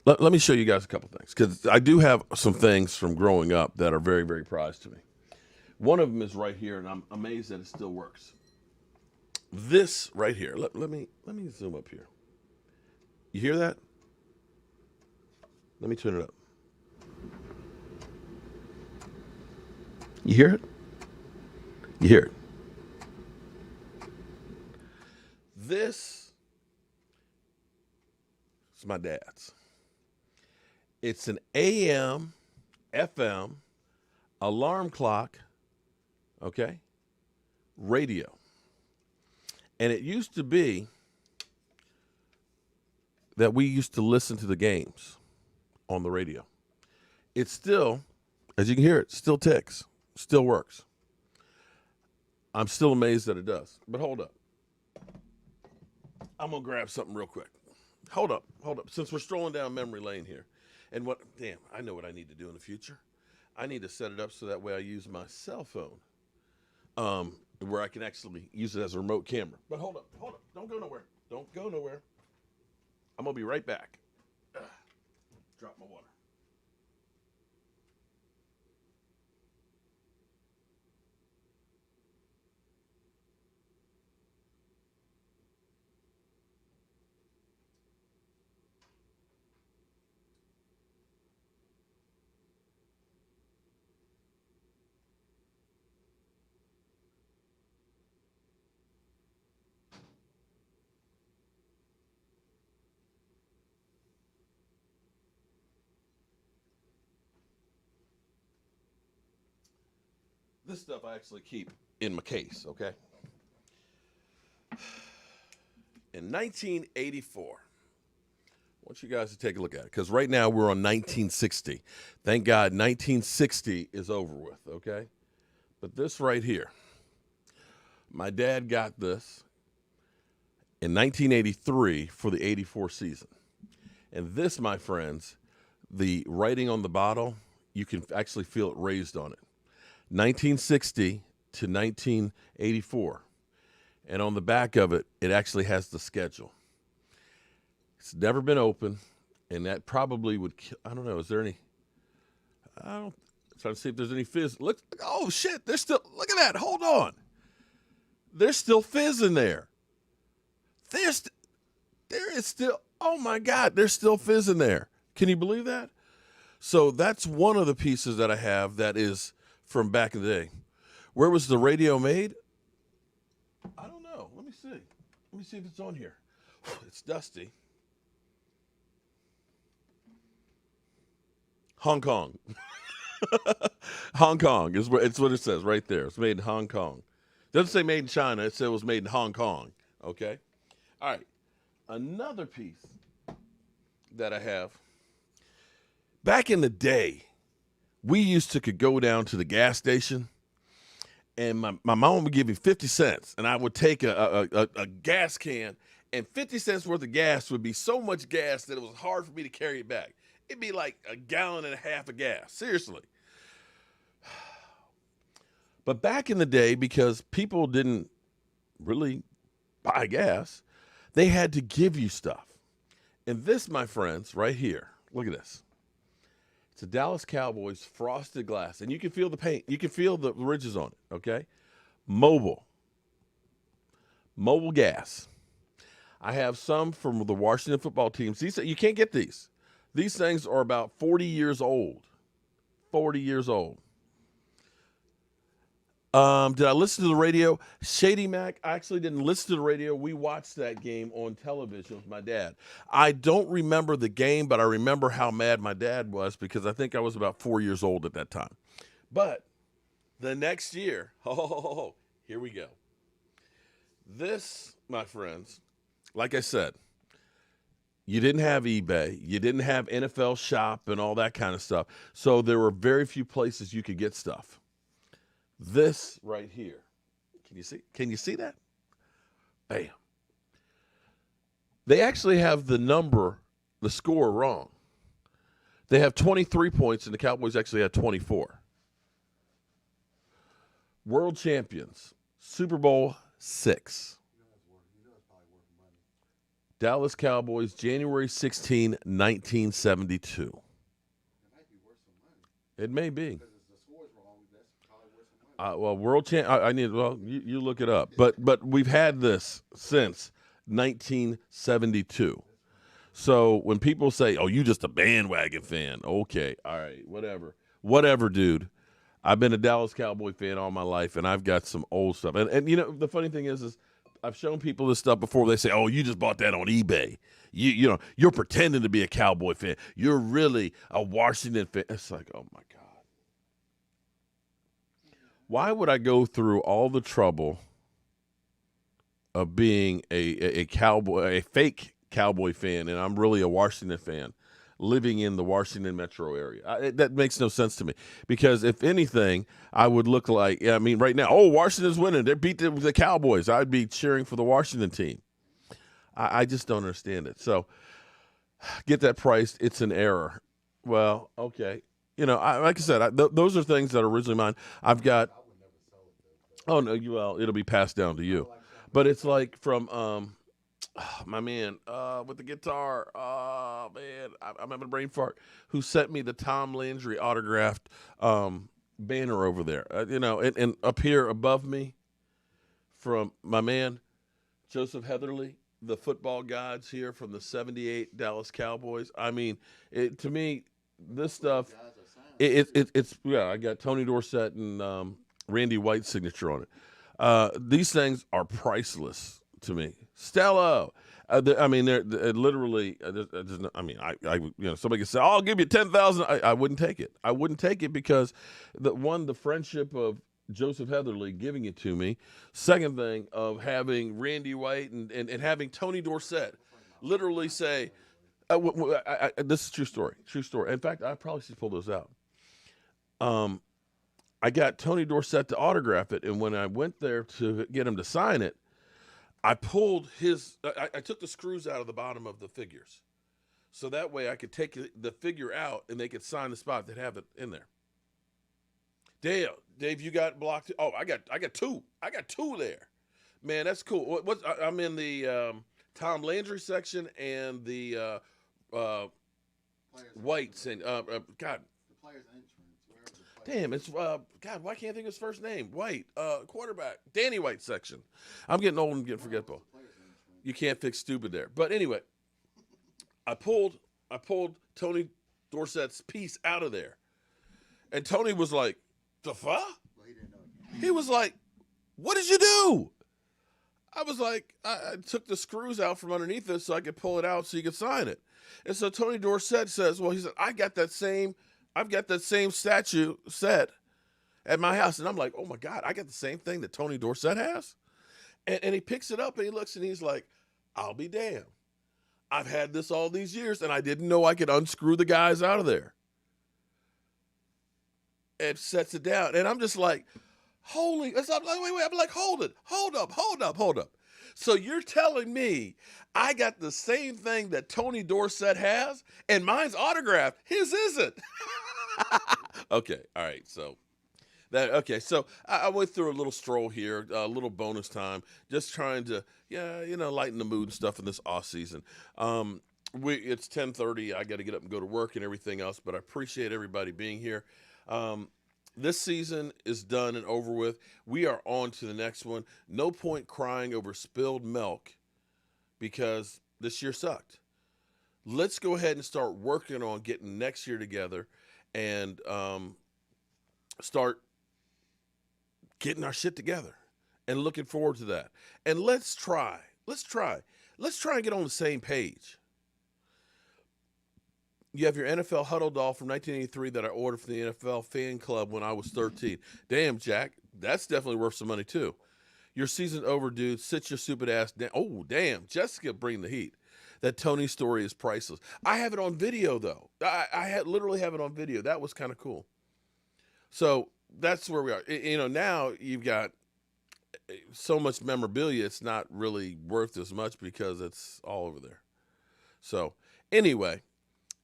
let me show you guys a couple things, because I do have some things from growing up that are very, very prized to me. One of them is right here, and I'm amazed that it still works. This right here, let me zoom up here. You hear that? Let me turn it up. You hear it? You hear it? This is my dad's. It's an AM, FM, alarm clock, okay, radio. And it used to be that we used to listen to the games on the radio. It's still, as you can hear it, still ticks. Still works. I'm still amazed that it does. But hold up. I'm going to grab something real quick. Hold up. Since we're strolling down memory lane here. And I know what I need to do in the future. I need to set it up so that way I use my cell phone where I can actually use it as a remote camera. But hold up. Don't go nowhere. I'm going to be right back. Drop my water. This stuff I actually keep in my case, okay? In 1984, I want you guys to take a look at it, because right now we're on 1960. Thank God 1960 is over with, okay? But this right here, my dad got this in 1983 for the 84 season. And this, my friends, the writing on the bottle, you can actually feel it raised on it. 1960 to 1984. And on the back of it, it actually has the schedule. It's never been open, and that probably would kill. I don't know. Is there any? I'm trying to see if there's any fizz. Look, oh shit! There's still. Look at that. Hold on. There's still fizz in there. There is still. Oh my God! There's still fizz in there. Can you believe that? So that's one of the pieces that I have that is from back in the day. Where was the radio made? I don't know. Let me see. Let me see if it's on here. It's dusty. Hong Kong. Hong Kong is it's what it says right there. It's made in Hong Kong. It doesn't say made in China. It said it was made in Hong Kong. Okay? All right. Another piece that I have. Back in the day, we used to could go down to the gas station, and my mom would give me 50 cents, and I would take a gas can, and 50 cents worth of gas would be so much gas that it was hard for me to carry it back. It'd be like a gallon and a half of gas. Seriously. But back in the day, because people didn't really buy gas, they had to give you stuff. And this, my friends, right here, look at this. It's a Dallas Cowboys frosted glass. And you can feel the paint. You can feel the ridges on it, okay? Mobile gas. I have some from the Washington football teams. You can't get these. These things are about 40 years old. 40 years old. Did I listen to the radio? Shady Mac, I actually didn't listen to the radio. We watched that game on television with my dad. I don't remember the game, but I remember how mad my dad was because I think I was about 4 years old at that time. But the next year, here we go. This, my friends, like I said, you didn't have eBay. You didn't have NFL Shop and all that kind of stuff. So there were very few places you could get stuff. This right here. Can you see? Can you see that? Bam. They actually have the score wrong. They have 23 points, and the Cowboys actually had 24. World champions, Super Bowl VI. Dallas Cowboys, January 16, 1972. It may be. World champ. You look it up. But we've had this since 1972. So when people say, "Oh, you just a bandwagon fan," okay, all right, whatever, dude. I've been a Dallas Cowboy fan all my life, and I've got some old stuff. And you know the funny thing is I've shown people this stuff before. They say, "Oh, you just bought that on eBay. You're pretending to be a Cowboy fan. You're really a Washington fan." It's like, oh my God. Why would I go through all the trouble of being a Cowboy, a fake Cowboy fan, and I'm really a Washington fan, living in the Washington metro area? That makes no sense to me. Because if anything, I would look like, right now, Washington's winning. They beat the Cowboys. I'd be cheering for the Washington team. I just don't understand it. So get that priced. It's an error. Well, okay. Like I said, those are things that are originally mine. I've got. Oh no, it'll be passed down to you. But it's like from my man with the guitar. Oh man, I'm having a brain fart. Who sent me the Tom Landry autographed banner over there? And up here above me, from my man Joseph Heatherly, the football gods here from the '78 Dallas Cowboys. I mean, to me, this stuff. It's I got Tony Dorsett and Randy White's signature on it. These things are priceless to me. Stella, they're literally. Somebody could say, "I'll give you 10,000." I wouldn't take it. I wouldn't take it because the friendship of Joseph Heatherly giving it to me. Second thing of having Randy White and having Tony Dorsett literally say. This is true story. True story. In fact, I probably should pull those out. I got Tony Dorsett to autograph it, and when I went there to get him to sign it, I pulled I took the screws out of the bottom of the figures, so that way I could take the figure out and they could sign the spot that have it in there. Dave, you got blocked. Oh, I got two. I got two there. Man, that's cool. I'm in the Tom Landry section and the Whites and God. The player's entrance. Damn, it's God. Why can't I think of his first name? White, quarterback, Danny White section. I'm getting old and getting forgetful. You can't fix stupid there. But anyway, I pulled Tony Dorsett's piece out of there, and Tony was like, "The fuck?" He was like, what did you do? I was like, I took the screws out from underneath it so I could pull it out so you could sign it. And so Tony Dorsett says, well, he said, I've got that same statue set at my house. And I'm like, oh my God, I got the same thing that Tony Dorsett has? And he picks it up and he looks and he's like, I'll be damned. I've had this all these years and I didn't know I could unscrew the guys out of there. And sets it down. And I'm just like, wait, I'm like, hold up. So you're telling me I got the same thing that Tony Dorsett has and mine's autographed, his isn't. Okay, all right, so I went through a little stroll here, a little bonus time, just trying to, lighten the mood and stuff in this off season. It's 10:30. I got to get up and go to work and everything else, but I appreciate everybody being here. This season is done and over with. We are on to the next one. No point crying over spilled milk because this year sucked. Let's go ahead and start working on getting next year together and start getting our shit together and looking forward to that. And let's try and get on the same page. You have your NFL Huddle doll from 1983 that I ordered from the NFL fan club when I was 13. Damn, Jack, that's definitely worth some money too. Your season over, dude. Sit your stupid ass down. Oh, damn, Jessica, bring the heat. That Tony story is priceless. I have it on video though. I literally have it on video. That was kind of cool. So that's where we are. Now you've got so much memorabilia. It's not really worth as much because it's all over there. So anyway.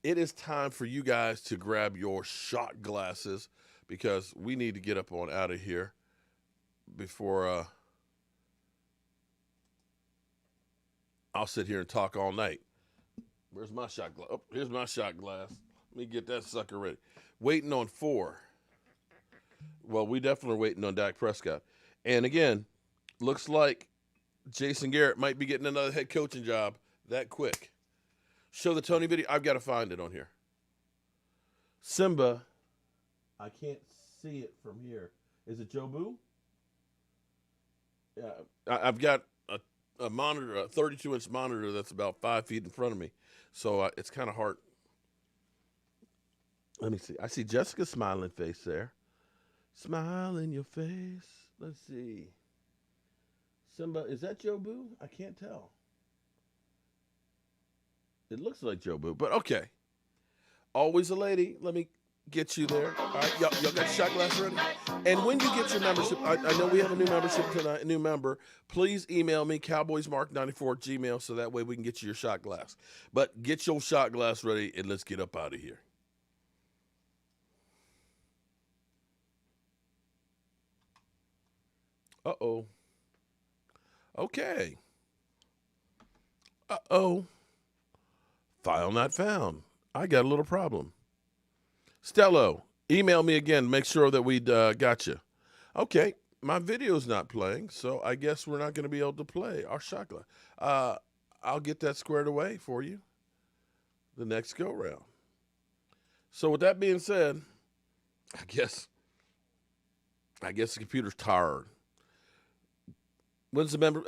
It is time for you guys to grab your shot glasses because we need to get up on out of here before I'll sit here and talk all night. Where's my shot glass? Oh, here's my shot glass. Let me get that sucker ready. Waiting on 4. Well, we definitely are waiting on Dak Prescott. And again, looks like Jason Garrett might be getting another head coaching job that quick. Show the Tony video. I've got to find it on here. Simba. I can't see it from here. Is it Joe Boo? Yeah. I've got a monitor, a 32-inch monitor that's about 5 feet in front of me. So it's kind of hard. Let me see. I see Jessica's smiling face there. Smile in your face. Let's see. Simba. Is that Joe Boo? I can't tell. It looks like Joe Boo, but okay. Always a lady. Let me get you there. All right, y'all got your shot glass ready? And when you get your membership, I know we have a new membership tonight, a new member. Please email me, cowboysmark94@gmail, so that way we can get you your shot glass. But get your shot glass ready, and let's get up out of here. Uh-oh. Okay. Uh-oh. File not found. I got a little problem. Stello, email me again. Make sure that we got you. Okay, my video's not playing, so I guess we're not going to be able to play our shot glass. I'll get that squared away for you the next go-round. So with that being said, I guess the computer's tired. When's the member?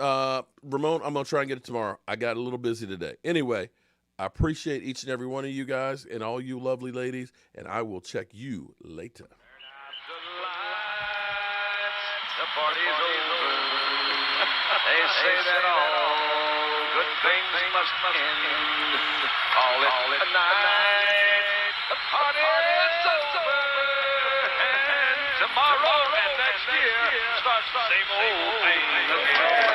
Ramon, I'm going to try and get it tomorrow. I got a little busy today. Anyway, I appreciate each and every one of you guys and all you lovely ladies, and I will check you later. The party's over. They say that all good things must end. Call it a night. The party is over. And tomorrow and next year starts the same old thing again.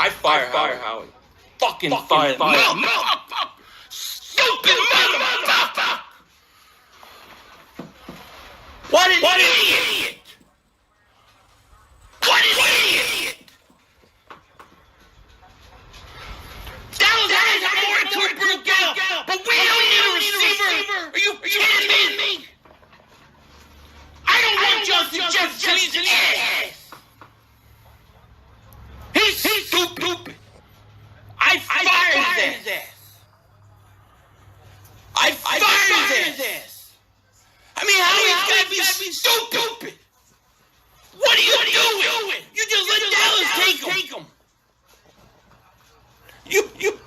I fire Howard. Fucking fire. Motherfucker! Stupid motherfucker! What an idiot! What an idiot! Dallas has more into a brutal gal, but we don't need a receiver! Are you kidding me? I don't want Justin Jefferson. He's stupid. fired his ass. I mean, Howie's got to be stupid. What are you doing? You just let Dallas take him. You